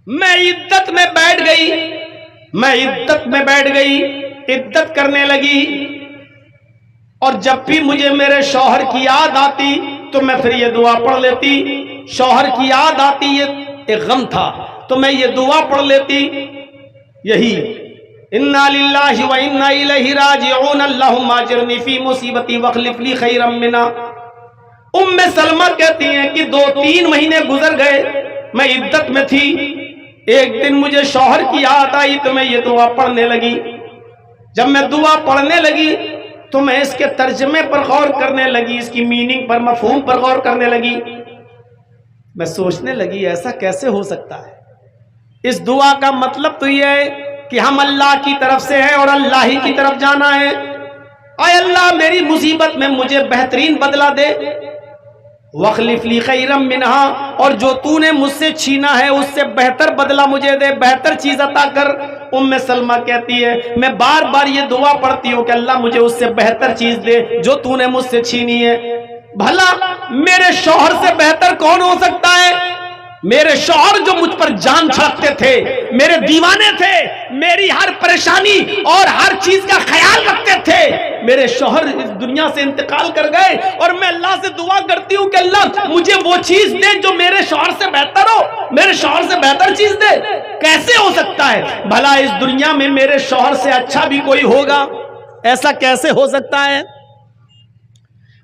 Speaker 1: میں عدت میں بیٹھ گئی، عدت کرنے لگی، اور جب بھی مجھے میرے شوہر کی یاد آتی تو میں پھر یہ دعا پڑھ لیتی۔ شوہر کی یاد آتی، یہ ایک غم تھا، تو میں یہ دعا پڑھ لیتی، یہی انا للہ و انا الیہ راجعون، اللہم اجرنی فی مصیبتی واخلف لی خیرا منہا۔ ام سلمہ کہتی ہیں کہ 2-3 مہینے گزر گئے، میں عدت میں تھی، ایک دن مجھے شوہر کی یاد آئی تو میں یہ دعا پڑھنے لگی۔ جب میں دعا پڑھنے لگی تو میں اس کے ترجمے پر غور کرنے لگی، اس کی میننگ پر، مفہوم پر غور کرنے لگی۔ میں سوچنے لگی ایسا کیسے ہو سکتا ہے؟ اس دعا کا مطلب تو یہ ہے کہ ہم اللہ کی طرف سے ہیں اور اللہ ہی کی طرف جانا ہے۔ اے اللہ میری مصیبت میں مجھے بہترین بدلہ دے، وَاخْلِفْ لِي خَيْرًا مِّنْهَا، اور جو تو نے مجھ سے چھینا ہے اس سے بہتر بدلہ مجھے دے، بہتر چیز عطا کر۔ ام سلمہ کہتی ہے میں بار بار یہ دعا پڑھتی ہوں کہ اللہ مجھے اس سے بہتر چیز دے جو تو نے مجھ سے چھینی ہے۔ بھلا میرے شوہر سے بہتر کون ہو سکتا ہے؟ میرے شوہر جو مجھ پر جان چھڑکتے تھے، میرے دیوانے تھے، میری ہر پریشانی اور ہر چیز کا خیال رکھتے تھے، میرے شوہر اس دنیا سے انتقال کر گئے، اور میں اللہ سے دعا کرتی ہوں کہ اللہ مجھے وہ چیز دے جو میرے شوہر سے بہتر ہو، میرے شوہر سے بہتر چیز دے۔ کیسے ہو سکتا ہے؟ بھلا اس دنیا میں میرے شوہر سے اچھا بھی کوئی ہوگا؟ ایسا کیسے ہو سکتا ہے؟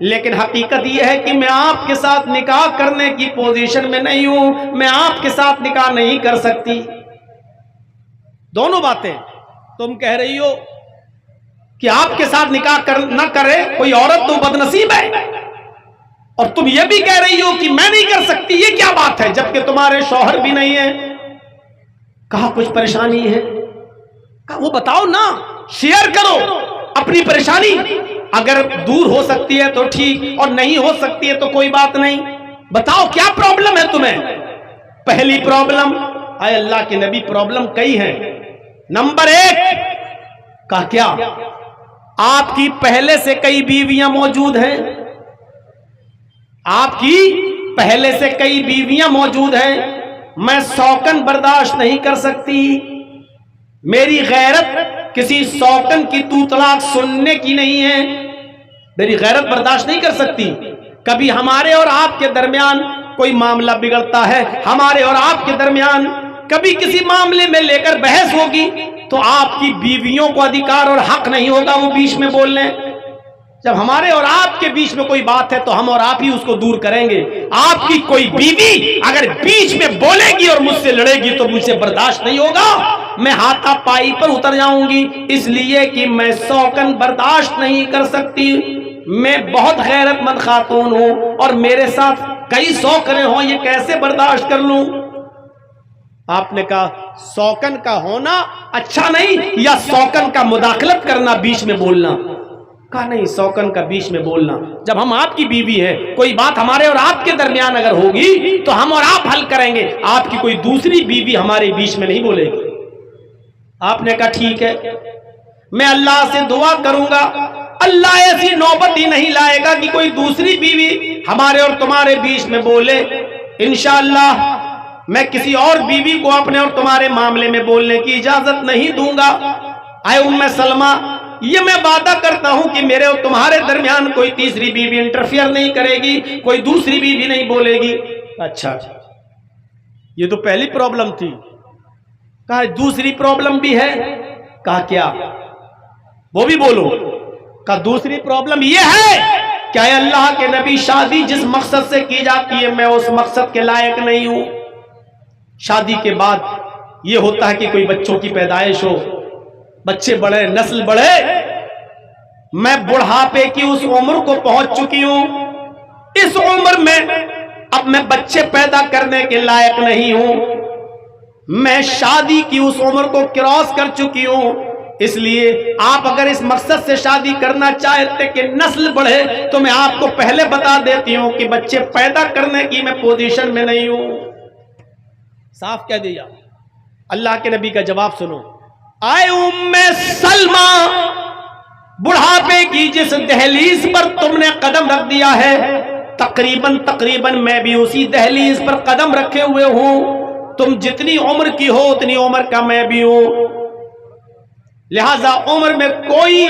Speaker 1: لیکن حقیقت یہ ہے کہ میں آپ کے ساتھ نکاح کرنے کی پوزیشن میں نہیں ہوں، میں آپ کے ساتھ نکاح نہیں کر سکتی۔ دونوں باتیں، تم کہہ رہی ہو کہ آپ کے ساتھ نکاح نہ کرے کوئی عورت تو بدنصیب ہے، اور تم یہ بھی کہہ رہی ہو کہ میں نہیں کر سکتی، یہ کیا بات ہے جبکہ تمہارے شوہر بھی نہیں ہے؟ کہا کچھ پریشانی ہے؟ کہا وہ بتاؤ نا، شیئر کرو اپنی پریشانی، اگر دور ہو سکتی ہے تو ٹھیک، اور نہیں ہو سکتی ہے تو کوئی بات نہیں، بتاؤ کیا پرابلم ہے تمہیں؟ پہلی پرابلم، اے اللہ کے نبی پرابلم کئی ہیں۔ نمبر 1، کہا کیا آپ کی پہلے سے کئی بیویاں موجود ہیں؟ آپ کی پہلے سے کئی بیویاں موجود ہیں، میں سوکن برداشت نہیں کر سکتی، میری غیرت کسی سوکن کی تو طلاق سننے کی نہیں ہے، میری غیرت برداشت نہیں کر سکتی۔ کبھی ہمارے اور آپ کے درمیان کوئی معاملہ بگڑتا ہے، ہمارے اور آپ کے درمیان کبھی کسی معاملے میں لے کر بحث ہوگی تو آپ کی بیویوں کو ادھیکار اور حق نہیں ہوگا وہ بیچ میں بول لیں۔ جب ہمارے اور آپ کے بیچ میں کوئی بات ہے تو ہم اور آپ ہی اس کو دور کریں گے۔ آپ کی کوئی بیوی اگر بیچ میں بولے گی اور مجھ سے لڑے گی تو مجھ سے برداشت نہیں ہوگا، میں ہاتھا پائی پر اتر جاؤں گی، اس لیے کہ میں سوکن برداشت نہیں کر سکتی، میں بہت غیرت مند خاتون ہوں اور میرے ساتھ کئی سوکنے ہوں، یہ کیسے برداشت کر لوں؟ آپ نے کہا سوکن کا ہونا اچھا نہیں یا سوکن کا مداخلت کرنا، بیچ میں بولنا؟ کہا نہیں، سوکن کا بیچ میں بولنا۔ جب ہم آپ کی بیوی ہیں، کوئی بات ہمارے اور آپ کے درمیان اگر ہوگی تو ہم اور آپ حل کریں گے، آپ کی کوئی دوسری بیوی ہمارے بیچ میں نہیں بولے گی۔ آپ نے کہا ٹھیک ہے، میں اللہ سے دعا کروں گا، اللہ ایسی نوبت ہی نہیں لائے گا کہ کوئی دوسری بیوی ہمارے اور تمہارے بیچ میں بولے۔ انشاءاللہ میں کسی اور بیوی کو اپنے اور تمہارے معاملے میں بولنے کی اجازت نہیں دوں گا۔ اے ام سلمہ، یہ میں وعدہ کرتا ہوں کہ میرے اور تمہارے درمیان کوئی تیسری بیوی انٹرفیئر نہیں کرے گی، کوئی دوسری بیوی نہیں بولے گی۔ اچھا، یہ تو پہلی پرابلم تھی۔ کہا دوسری پرابلم بھی ہے؟ کہا کیا؟ وہ بھی بولو۔ کہا دوسری پرابلم یہ ہے کہ اے اللہ کے نبی، شادی جس مقصد سے کی جاتی ہے میں اس مقصد کے لائق نہیں ہوں۔ شادی کے بعد یہ ہوتا ہے کہ کوئی بچوں کی پیدائش ہو، بچے بڑھے، نسل بڑھے، میں بڑھاپے کی اس عمر کو پہنچ چکی ہوں، اس عمر میں اب میں بچے پیدا کرنے کے لائق نہیں ہوں، میں شادی کی اس عمر کو کراس کر چکی ہوں، اس لیے آپ اگر اس مقصد سے شادی کرنا چاہتے کہ نسل بڑھے تو میں آپ کو پہلے بتا دیتی ہوں کہ بچے پیدا کرنے کی میں پوزیشن میں نہیں ہوں۔ صاف کہہ دیا۔ اللہ کے نبی کا جواب سنو، اے ام سلمہ، بڑھاپے کی جس دہلیز پر تم نے قدم رکھ دیا ہے، تقریباً میں بھی اسی دہلیز پر قدم رکھے ہوئے ہوں، تم جتنی عمر کی ہو اتنی عمر کا میں بھی ہوں، لہذا عمر میں کوئی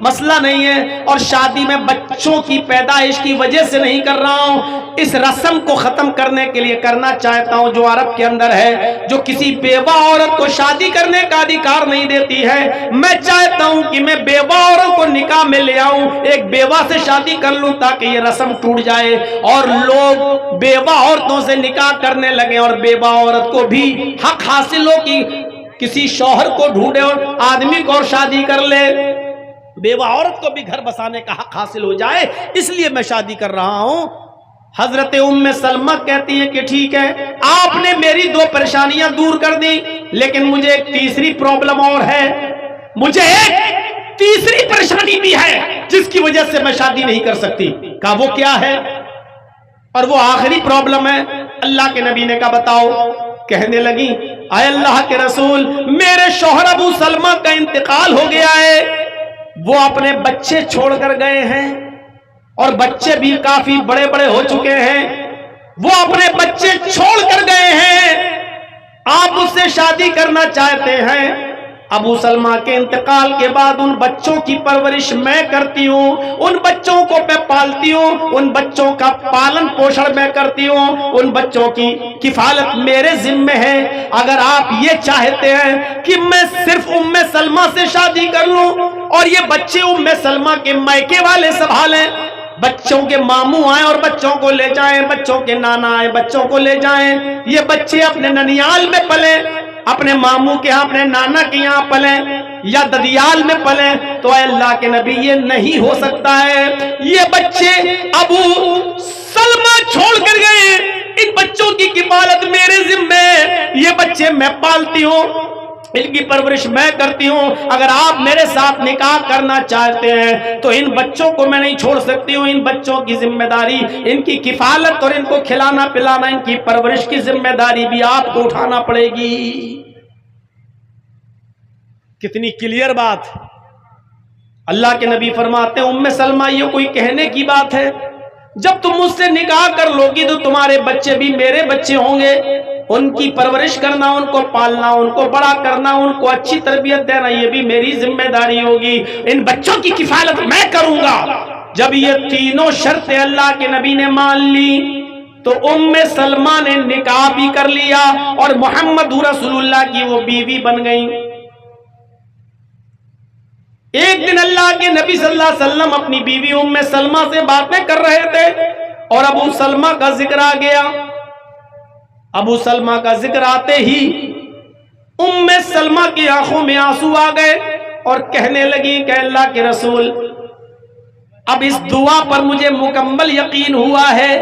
Speaker 1: مسئلہ نہیں ہے، اور شادی میں بچوں کی پیدائش کی وجہ سے نہیں کر رہا ہوں، اس رسم کو ختم کرنے کے لیے کرنا چاہتا ہوں جو عرب کے اندر ہے، جو کسی بیوہ عورت کو شادی کرنے کا ادھیکار نہیں دیتی ہے۔ میں چاہتا ہوں کہ میں بیوہ عورت کو نکاح میں لے آؤں، ایک بیوہ سے شادی کر لوں تاکہ یہ رسم ٹوٹ جائے اور لوگ بیوہ عورتوں سے نکاح کرنے لگیں، اور بیوہ عورت کو بھی حق حاصل ہو کہ کسی شوہر کو ڈھونڈے اور آدمی کو اور شادی کر لے، بیوہ عورت کو بھی گھر بسانے کا حق حاصل ہو جائے، اس لیے میں شادی کر رہا ہوں۔ حضرت ام سلمہ کہتی ہیں کہ ٹھیک ہے، آپ نے میری دو پریشانیاں دور کر دی، لیکن مجھے ایک تیسری پرابلم اور ہے، مجھے ایک تیسری پریشانی بھی ہے جس کی وجہ سے میں شادی نہیں کر سکتی۔ کہا وہ کیا ہے؟ اور وہ آخری پرابلم ہے۔ اللہ کے نبی نے کہا بتاؤ۔ کہنے لگی اے اللہ کے رسول، میرے شوہر ابو سلمہ کا انتقال ہو گیا ہے، وہ اپنے بچے چھوڑ کر گئے ہیں، اور بچے بھی کافی بڑے بڑے ہو چکے ہیں، وہ اپنے بچے چھوڑ کر گئے ہیں، آپ اس سے شادی کرنا چاہتے ہیں۔ ابو سلمہ کے انتقال کے بعد ان بچوں کی پرورش میں کرتی ہوں، ان بچوں کو میں پالتی ہوں، ان بچوں کا پالن پوشن میں کرتی ہوں، ان بچوں کی کفالت میرے ذمہ ہے۔ اگر آپ یہ چاہتے ہیں کہ میں صرف ام سلمہ سے شادی کر لوں اور یہ بچے ام سلمہ کے مائکے والے سنبھالیں، بچوں کے ماموں آئیں اور بچوں کو لے جائیں، بچوں کے نانا آئیں بچوں کو لے جائیں، یہ بچے اپنے ننیال میں پلیں، اپنے ماموں کے ہاں اپنے نانا کے یہاں پلیں یا ددیال میں پلیں، تو اے اللہ کے نبی یہ نہیں ہو سکتا ہے۔ یہ بچے ابو سلمہ چھوڑ کر گئے، ان بچوں کی کفالت میرے ذمہ، یہ بچے میں پالتی ہوں، ان کی پرورش میں کرتی ہوں، اگر آپ میرے ساتھ نکاح کرنا چاہتے ہیں تو ان بچوں کو میں نہیں چھوڑ سکتی ہوں، ان بچوں کی ذمہ داری، ان کی کفالت اور ان کو کھلانا پلانا، ان کی پرورش کی ذمہ داری بھی آپ کو اٹھانا پڑے گی۔ کتنی کلیئر بات۔ اللہ کے نبی فرماتے ہیں ام سلمہ یہ کوئی کہنے کی بات ہے؟ جب تم مجھ سے نکاح کر لو گی تو تمہارے بچے بھی میرے بچے ہوں گے، ان کی پرورش کرنا، ان کو پالنا، ان کو بڑا کرنا، ان کو اچھی تربیت دینا، یہ بھی میری ذمہ داری ہوگی، ان بچوں کی کفالت میں کروں گا۔ جب یہ تینوں شرطیں اللہ کے نبی نے مان لی تو ام سلمہ نے نکاح بھی کر لیا اور محمد رسول اللہ کی وہ بیوی بن گئی۔ ایک دن اللہ کے نبی صلی اللہ علیہ وسلم اپنی بیوی ام سلمہ سے باتیں کر رہے تھے اور ابو سلمہ کا ذکر آ گیا۔ ابو سلمہ کا ذکر آتے ہی ام سلمہ کی آنکھوں میں آنسو آ گئے اور کہنے لگی کہ اللہ کے رسول اب اس دعا پر مجھے مکمل یقین ہوا ہے،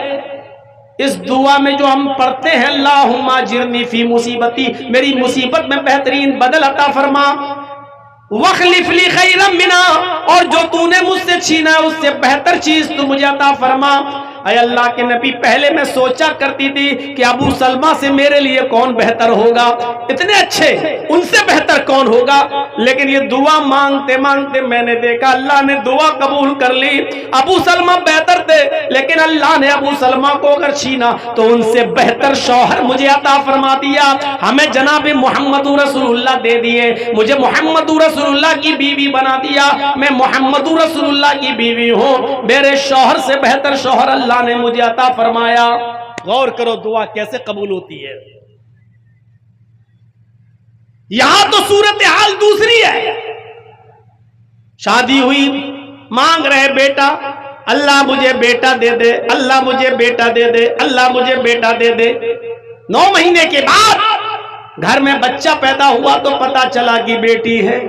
Speaker 1: اس دعا میں جو ہم پڑھتے ہیں اللہم اجرنی فی مصیبتی، میری مصیبت میں بہترین بدل عطا فرما، وَاخْلِفْ لِي خَيْرًا مِنْهَا، اور جو تو نے مجھ سے چھینا ہے اس سے بہتر چیز تو مجھے عطا فرما۔ اے اللہ کے نبی پہلے میں سوچا کرتی تھی کہ ابو سلمہ سے میرے لیے کون بہتر ہوگا، اتنے اچھے، ان سے بہتر کون ہوگا، لیکن یہ دعا مانگتے مانگتے میں نے دیکھا اللہ نے دعا قبول کر لی۔ ابو سلمہ بہتر تھے لیکن اللہ نے ابو سلمہ کو اگر چھینا تو ان سے بہتر شوہر مجھے عطا فرما دیا، ہمیں جناب محمد رسول اللہ دے دیے، مجھے محمد رسول اللہ کی بیوی بنا دیا، میں محمد رسول اللہ کی بیوی ہوں، میرے شوہر سے بہتر شوہر اللہ نے مجھے عطا فرمایا۔ غور کرو دعا کیسے قبول ہوتی ہے۔ یہاں تو صورتحال دوسری ہے، شادی ہوئی، مانگ رہے بیٹا، اللہ مجھے بیٹا دے دے، اللہ مجھے بیٹا دے دے، اللہ مجھے بیٹا دے دے۔ 9 مہینے کے بعد گھر میں بچہ پیدا ہوا تو پتا چلا کہ بیٹی ہے،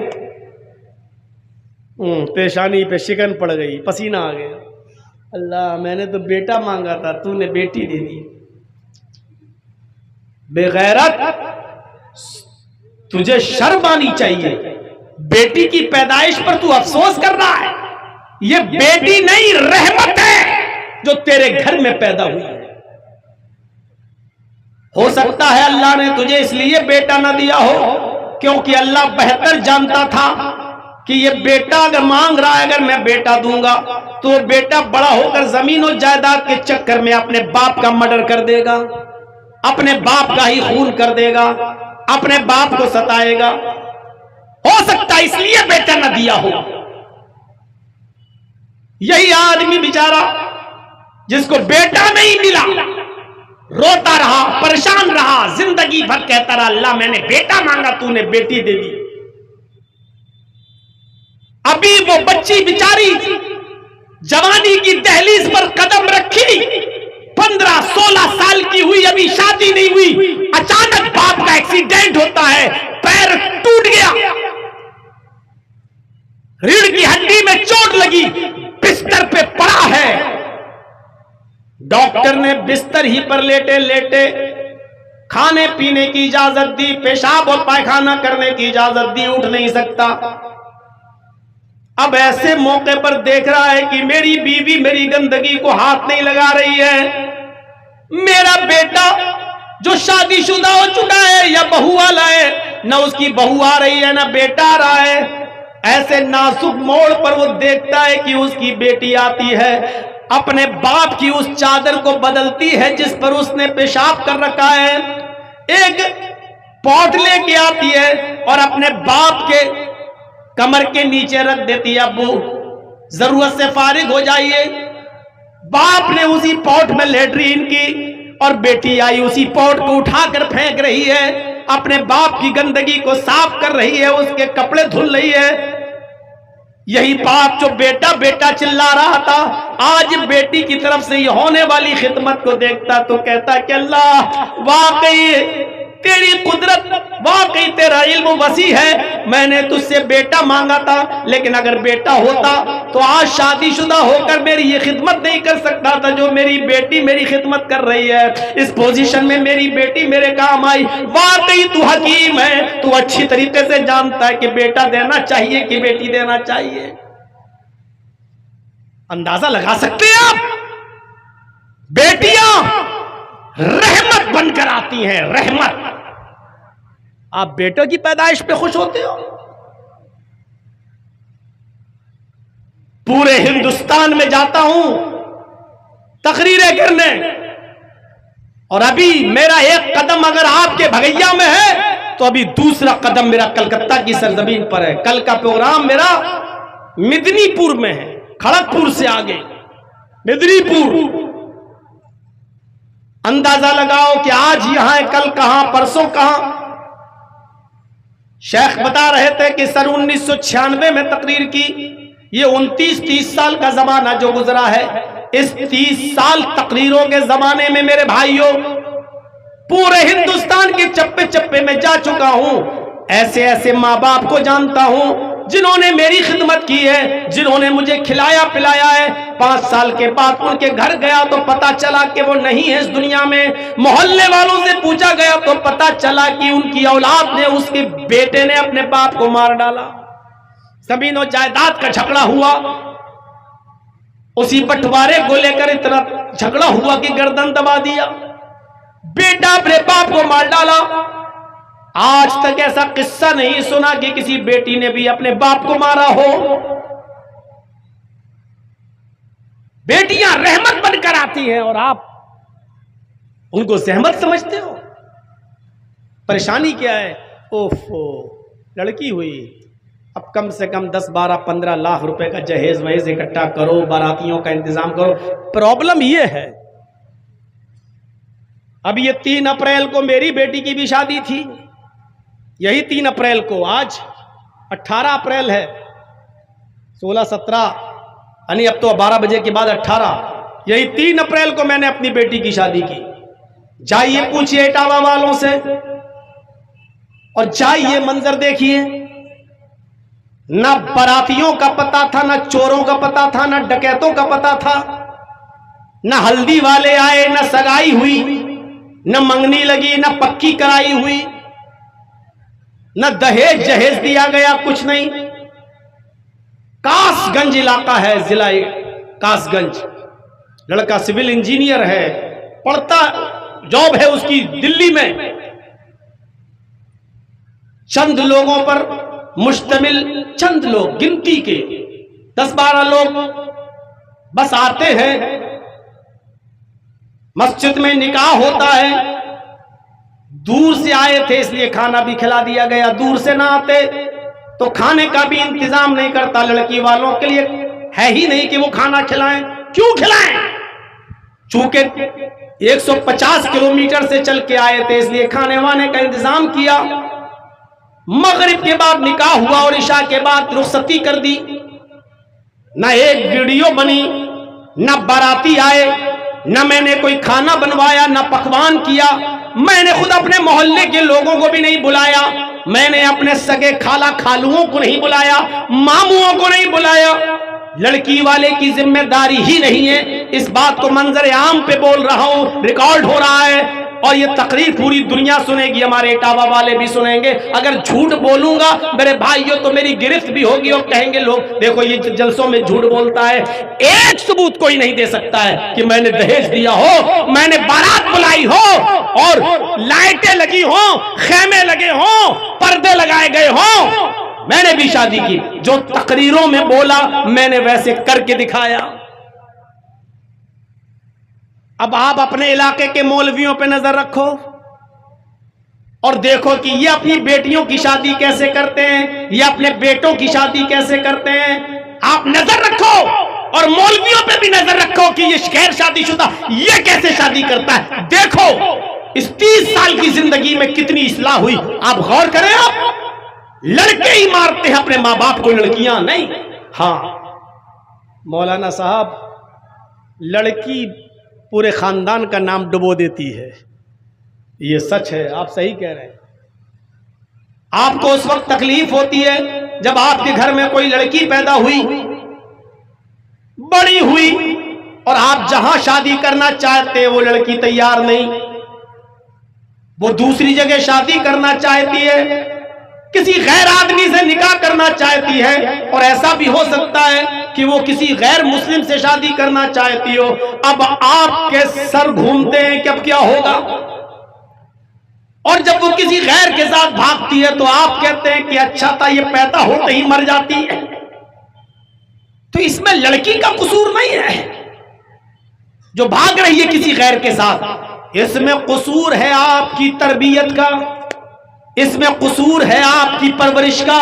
Speaker 1: پیشانی پہ شکن پڑ گئی، پسینہ آ گیا، اللہ میں نے تو بیٹا مانگا تھا تو نے بیٹی دے دی۔ بے غیرت، تجھے شرم آنی چاہیے، بیٹی کی پیدائش پر تو افسوس کر رہا ہے، یہ بیٹی نہیں رحمت ہے جو تیرے گھر میں پیدا ہوئی ہے۔ ہو سکتا ہے اللہ نے تجھے اس لیے بیٹا نہ دیا ہو کیونکہ اللہ بہتر جانتا تھا کہ یہ بیٹا اگر مانگ رہا ہے، اگر میں بیٹا دوں گا تو وہ بیٹا بڑا ہو کر زمین و جائیداد کے چکر میں اپنے باپ کا مرڈر کر دے گا، اپنے باپ کا ہی خون کر دے گا، اپنے باپ کو ستائے گا۔ ہو سکتا ہے اس لیے بیٹا نہ دیا ہو۔ یہی آدمی بیچارہ جس کو بیٹا نہیں ملا روتا رہا، پریشان رہا، زندگی بھر کہتا رہا اللہ میں نے بیٹا مانگا تو نے بیٹی دے دی۔ ابھی وہ بچی بیچاری جوانی کی دہلیز پر قدم رکھی، 15-16 سال کی ہوئی، ابھی شادی نہیں ہوئی، اچانک باپ کا ایکسیڈنٹ ہوتا ہے، پیر ٹوٹ گیا، ریڑھ کی ہڈی میں چوٹ لگی، بستر پہ پڑا ہے۔ ڈاکٹر نے بستر ہی پر لیٹے لیٹے کھانے پینے کی اجازت دی، پیشاب اور پائخانہ کرنے کی اجازت دی، اٹھ نہیں سکتا۔ اب ایسے موقع پر دیکھ رہا ہے کہ میری بیوی میری گندگی کو ہاتھ نہیں لگا رہی ہے، میرا بیٹا جو شادی شدہ ہو چکا ہے یا بہو والا ہے، نہ اس کی بہو آ رہی ہے نہ بیٹا آ رہا ہے۔ ایسے نازک موڑ پر وہ دیکھتا ہے کہ اس کی بیٹی آتی ہے، اپنے باپ کی اس چادر کو بدلتی ہے جس پر اس نے پیشاب کر رکھا ہے، ایک پوٹ لے کے آتی ہے اور اپنے باپ کے کمر کے نیچے رکھ دیتی ہے، ابو ضرورت سے فارغ ہو جائیے۔ باپ نے اسی پوٹ میں لیٹرین کی اور بیٹی آئی اسی پوٹ کو اٹھا کر پھینک رہی ہے، اپنے باپ کی گندگی کو صاف کر رہی ہے، اس کے کپڑے دھل رہی ہے۔ یہی باپ جو بیٹا بیٹا چلا رہا تھا، آج بیٹی کی طرف سے یہ ہونے والی خدمت کو دیکھتا تو کہتا کہ اللہ واقعی تیری قدرت، واقعی تیرا علم وسیع ہے، میں نے تجھ سے بیٹا مانگا تھا، لیکن اگر بیٹا ہوتا تو آج شادی شدہ ہو کر میری یہ خدمت نہیں کر سکتا تھا جو میری بیٹی میری خدمت کر رہی ہے۔ اس پوزیشن میں میری بیٹی میرے کام آئی۔ واقعی تو حکیم ہے، تو اچھی طریقے سے جانتا ہے کہ بیٹا دینا چاہیے کہ بیٹی دینا چاہیے۔ اندازہ لگا سکتے ہیں آپ؟ بیٹیاں رحمت بن کر آتی ہیں، رحمت۔ آپ بیٹوں کی پیدائش پہ خوش ہوتے ہو؟ پورے ہندوستان میں جاتا ہوں تقریریں کرنے، اور ابھی میرا ایک قدم اگر آپ کے بھگیا میں ہے تو ابھی دوسرا قدم میرا کلکتہ کی سرزمین پر ہے۔ کل کا پروگرام میرا مدنی پور میں ہے، کھڑگپور سے آگے مدنی پور۔ اندازہ لگاؤ کہ آج یہاں ہے، کل کہاں، پرسوں کہاں۔ شیخ بتا رہے تھے کہ سن 1996 میں تقریر کی، یہ 29-30 سال کا زمانہ جو گزرا ہے، اس 30 سال تقریروں کے زمانے میں میرے بھائیوں پورے ہندوستان کے چپے چپے میں جا چکا ہوں۔ ایسے ایسے ماں باپ کو جانتا ہوں جنہوں نے میری خدمت کی ہے، جنہوں نے مجھے کھلایا پلایا ہے۔ 5 سال کے بعد ان کے گھر گیا تو پتا چلا کہ وہ نہیں ہے اس دنیا میں۔ محلے والوں سے پوچھا گیا تو پتا چلا کہ ان کی اولاد نے، اس کے بیٹے نے اپنے باپ کو مار ڈالا۔ زمین و جائیداد کا جھگڑا ہوا، اسی بٹوارے کو لے کر اتنا جھگڑا ہوا کہ گردن دبا دیا، بیٹا اپنے باپ کو مار ڈالا۔ آج تک ایسا قصہ نہیں سنا کہ کسی بیٹی نے بھی اپنے باپ کو مارا ہو۔ بیٹیاں رحمت بن کر آتی ہیں اور آپ ان کو زحمت سمجھتے ہو۔ پریشانی کیا ہے؟ اوفو، لڑکی ہوئی، اب کم سے کم 10-12-15 لاکھ روپے کا جہیز وہیز اکٹھا کرو، باراتیوں کا انتظام کرو۔ پرابلم یہ ہے، اب یہ 3 اپریل کو میری بیٹی کی بھی شادی تھی، یہی 3 اپریل کو، آج 18 اپریل ہے، 16-17 یعنی اب تو 12 بجے کے بعد 18، یہی 3 اپریل کو میں نے اپنی بیٹی کی شادی کی۔ جائیے پوچھئے اٹاوا والوں سے، اور جائیے منظر دیکھیے، نہ براتیوں کا پتہ تھا، نہ چوروں کا پتہ تھا، نہ ڈکیتوں کا پتہ تھا، نہ ہلدی والے آئے، نہ سگائی ہوئی، نہ منگنی لگی، نہ پکی کرائی ہوئی، نہ دہیج جہیز دیا گیا، کچھ نہیں۔ کاس گنج علاقہ ہے، ضلع کاس گنج، لڑکا سول انجینئر ہے، پڑھتا، جاب ہے اس کی دلی میں، چند لوگوں پر مشتمل، چند لوگ گنتی کے 10-12 لوگ بس آتے ہیں، مسجد میں نکاح ہوتا ہے، دور سے آئے تھے اس لیے کھانا بھی کھلا دیا گیا، دور سے نہ آتے تو کھانے کا بھی انتظام نہیں کرتا، لڑکی والوں کے لیے ہے ہی نہیں کہ وہ کھانا کھلائیں۔ کیوں کھلائیں؟ چونکہ 150 کلومیٹر سے چل کے آئے تھے، اس لیے کھانے وانے کا انتظام کیا۔ مغرب کے بعد نکاح ہوا اور عشاء کے بعد رخصتی کر دی، نہ ایک ویڈیو بنی، نہ باراتی آئے، نہ میں نے کوئی کھانا بنوایا، نہ پکوان کیا۔ میں نے خود اپنے محلے کے لوگوں کو بھی نہیں بلایا، میں نے اپنے سگے خالہ خالوؤں کو نہیں بلایا، ماموں کو نہیں بلایا۔ لڑکی والے کی ذمہ داری ہی نہیں ہے۔ اس بات کو منظر عام پہ بول رہا ہوں، ریکارڈ ہو رہا ہے، اور یہ تقریر پوری دنیا سنے گی، ہمارے اٹاوا والے بھی سنیں گے۔ اگر جھوٹ بولوں گا میرے بھائیوں تو میری گرفت بھی ہوگی، اور کہیں گے لوگ دیکھو یہ جلسوں میں جھوٹ بولتا ہے۔ ایک ثبوت کوئی نہیں دے سکتا ہے کہ میں نے دہیج دیا ہو، میں نے بارات بلائی ہو، اور لائٹیں لگی ہوں، خیمے لگے ہوں، پردے لگائے گئے ہوں، میں نے بھی شادی کی۔ جو تقریروں میں بولا میں نے ویسے کر کے دکھایا۔ اب آپ اپنے علاقے کے مولویوں پہ نظر رکھو اور دیکھو کہ یہ اپنی بیٹیوں کی شادی کیسے کرتے ہیں، یہ اپنے بیٹوں کی شادی کیسے کرتے ہیں۔ آپ نظر رکھو، اور مولویوں پہ بھی نظر رکھو کہ یہ غیر شادی شدہ یہ کیسے شادی کرتا ہے۔ دیکھو اس 30 سال کی زندگی میں کتنی اصلاح ہوئی، آپ غور کریں۔ آپ لڑکے ہی مارتے ہیں اپنے ماں باپ کو، لڑکیاں نہیں۔ ہاں مولانا صاحب، لڑکی پورے خاندان کا نام ڈبو دیتی ہے، یہ سچ ہے، آپ صحیح کہہ رہے ہیں۔ آپ کو اس وقت تکلیف ہوتی ہے جب آپ کے گھر میں کوئی لڑکی پیدا ہوئی، بڑی ہوئی، اور آپ جہاں شادی کرنا چاہتے وہ لڑکی تیار نہیں، وہ دوسری جگہ شادی کرنا چاہتی ہے، کسی غیر آدمی سے نکاح کرنا چاہتی ہے، اور ایسا بھی ہو سکتا ہے کہ وہ کسی غیر مسلم سے شادی کرنا چاہتی ہو۔ اب آپ کے سر گھومتے ہیں کہ اب کیا ہوگا، اور جب وہ کسی غیر کے ساتھ بھاگتی ہے تو آپ کہتے ہیں کہ اچھا تھا یہ پیدا ہوتے ہی مر جاتی ہے۔ تو اس میں لڑکی کا قصور نہیں ہے جو بھاگ رہی ہے کسی غیر کے ساتھ، اس میں قصور ہے آپ کی تربیت کا، اس میں قصور ہے آپ کی پرورش کا۔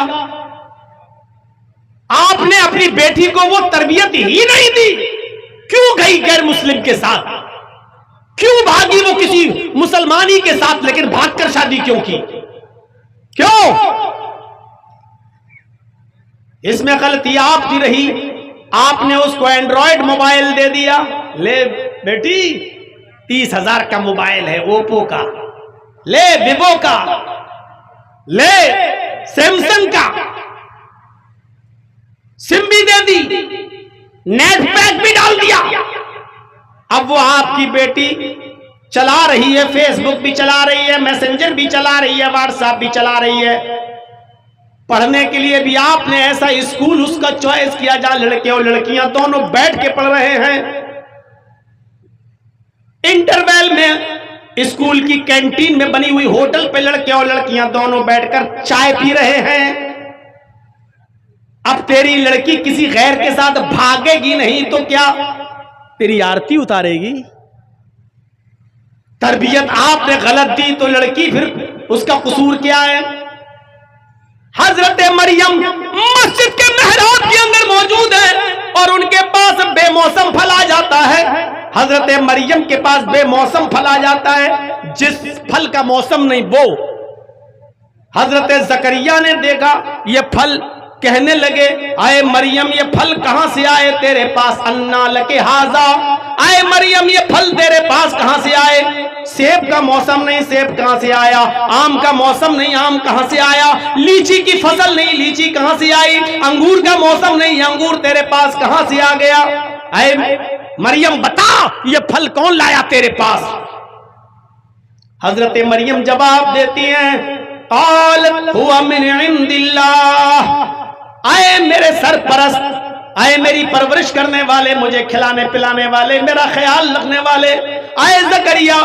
Speaker 1: آپ نے اپنی بیٹی کو وہ تربیت ہی نہیں دی، کیوں گئی غیر مسلم کے ساتھ، کیوں بھاگی وہ کسی مسلمانی کے ساتھ، لیکن بھاگ کر شادی کیوں کی، کیوں؟ اس میں غلطی آپ کی رہی، آپ نے اس کو اینڈرائیڈ موبائل دے دیا، لے بیٹی 30,000 کا موبائل ہے اوپو کا، لے ویوو کا، لے سیمسنگ کا، سم بھی دے دی، نیٹ پیک بھی ڈال دیا۔ اب وہ آپ کی بیٹی چلا رہی ہے، فیس بک بھی چلا رہی ہے، میسنجر بھی چلا رہی ہے، واٹس ایپ بھی چلا رہی ہے، پڑھنے کے لیے بھی آپ نے ایسا اسکول اس کا چوائس کیا جہاں لڑکے اور لڑکیاں دونوں بیٹھ کے پڑھ رہے ہیں۔ انٹرویل میں اسکول کی کینٹین میں بنی ہوئی ہوٹل پہ لڑکے اور لڑکیاں دونوں بیٹھ کر چائے پی رہے ہیں۔ اب تیری لڑکی کسی غیر کے ساتھ بھاگے گی نہیں تو کیا تیری آرتی اتارے گی؟ تربیت آپ نے غلط دی تو لڑکی پھر اس کا قصور کیا ہے؟ حضرت مریم مسجد کے محراب کے اندر موجود ہے اور ان کے پاس بے موسم پھل آ جاتا ہے۔ حضرت مریم کے پاس بے موسم پھل آ جاتا ہے، جس پھل کا موسم نہیں وہ۔ حضرت زکریا نے دیکھا یہ پھل، کہنے لگے آئے مریم یہ پھل کہاں سے آئے تیرے پاس، انا لک ھذا، آئے مریم یہ پھل تیرے پاس کہاں سے آئے؟ سیب کا موسم نہیں، سیب کہاں سے آیا؟ آم کا موسم نہیں، آم کہاں سے آیا؟ لیچی کی فصل نہیں، لیچی کہاں سے آئی؟ انگور کا موسم نہیں، انگور تیرے پاس کہاں سے آ گیا؟ اے مریم بتا یہ پھل کون لایا تیرے پاس؟ حضرت مریم جواب دیتی ہیں قالت هو من عند اللہ، آئے میرے سرپرست، آئے میری پرورش کرنے والے، مجھے کھلانے پلانے والے، میرا خیال رکھنے والے، آئے زکریا،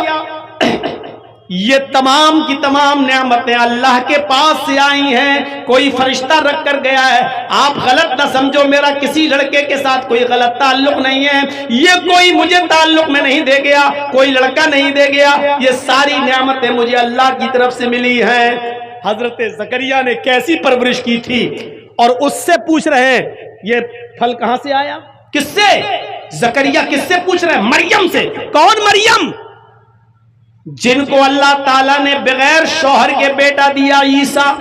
Speaker 1: یہ تمام کی تمام نعمتیں اللہ کے پاس سے آئی ہیں، کوئی فرشتہ رکھ کر گیا ہے۔ آپ غلط نہ سمجھو، میرا کسی لڑکے کے ساتھ کوئی غلط تعلق نہیں ہے، یہ کوئی مجھے تعلق میں نہیں دے گیا، کوئی لڑکا نہیں دے گیا، یہ ساری نعمتیں مجھے اللہ کی طرف سے ملی ہیں۔ حضرت زکریا نے کیسی پرورش کی تھی، اور اس سے پوچھ رہے ہیں یہ پھل کہاں سے آیا؟ کس سے؟ زکریا کس سے پوچھ رہے ہیں؟ مریم سے۔ کون مریم؟ جن کو اللہ تعالیٰ نے بغیر شوہر کے بیٹا دیا، عیسیٰ،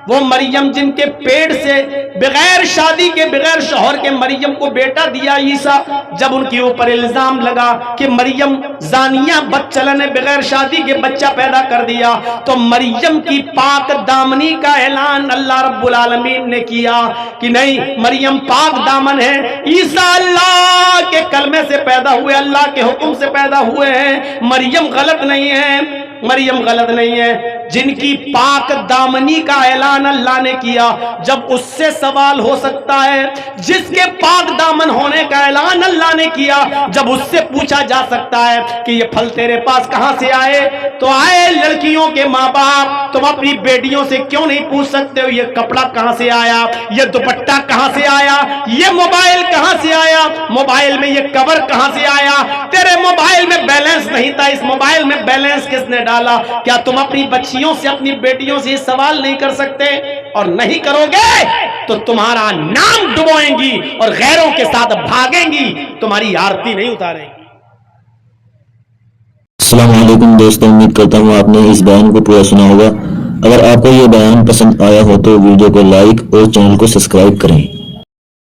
Speaker 1: وہ مریم جن کے پیٹ سے بغیر شادی کے، بغیر شوہر کے مریم کو بیٹا دیا عیسیٰ۔ جب ان کے اوپر الزام لگا کہ مریم زانیہ بدچلن نے بغیر شادی کے بچہ پیدا کر دیا، تو مریم کی پاک دامنی کا اعلان اللہ رب العالمین نے کیا کہ نہیں، مریم پاک دامن ہے، عیسیٰ اللہ کے کلمے سے پیدا ہوئے، اللہ کے حکم سے پیدا ہوئے ہیں، مریم غلط نہیں ہے، مریم غلط نہیں ہے۔ جن کی پاک دامنی کا اعلان اللہ نے کیا، جب اس سے سوال ہو سکتا ہے، جس کے پاک دامن ہونے کا اعلان اللہ نے کیا، جب اس سے پوچھا جا سکتا ہے کہ یہ پھل تیرے پاس کہاں سے آئے، تو آئے لڑکیوں کے ماں باپ، تم اپنی بیٹیوں سے کیوں نہیں پوچھ سکتے ہو یہ کپڑا کہاں سے آیا، یہ دوپٹہ کہاں سے آیا، یہ موبائل کہاں سے آیا، موبائل میں یہ کور کہاں سے آیا؟ تیرے موبائل میں بیلنس نہیں تھا، اس موبائل میں بیلنس کس نے ڈالا؟ کیا تم اپنی بچیوں سے، اپنی بیٹیوں سے یہ سوال نہیں کر سکتے؟ اور نہیں کرو گے تو تمہارا نام ڈبوئیں گی اور غیروں کے ساتھ بھاگیں گی، تمہاری آرتی نہیں اتاریں گی۔
Speaker 2: السلام علیکم دوستوں، امید کرتا ہوں آپ نے اس بیان کو پورا سنا ہوگا۔ اگر آپ کو یہ بیان پسند آیا ہو تو ویڈیو کو لائک اور چینل کو سبسکرائب کریں۔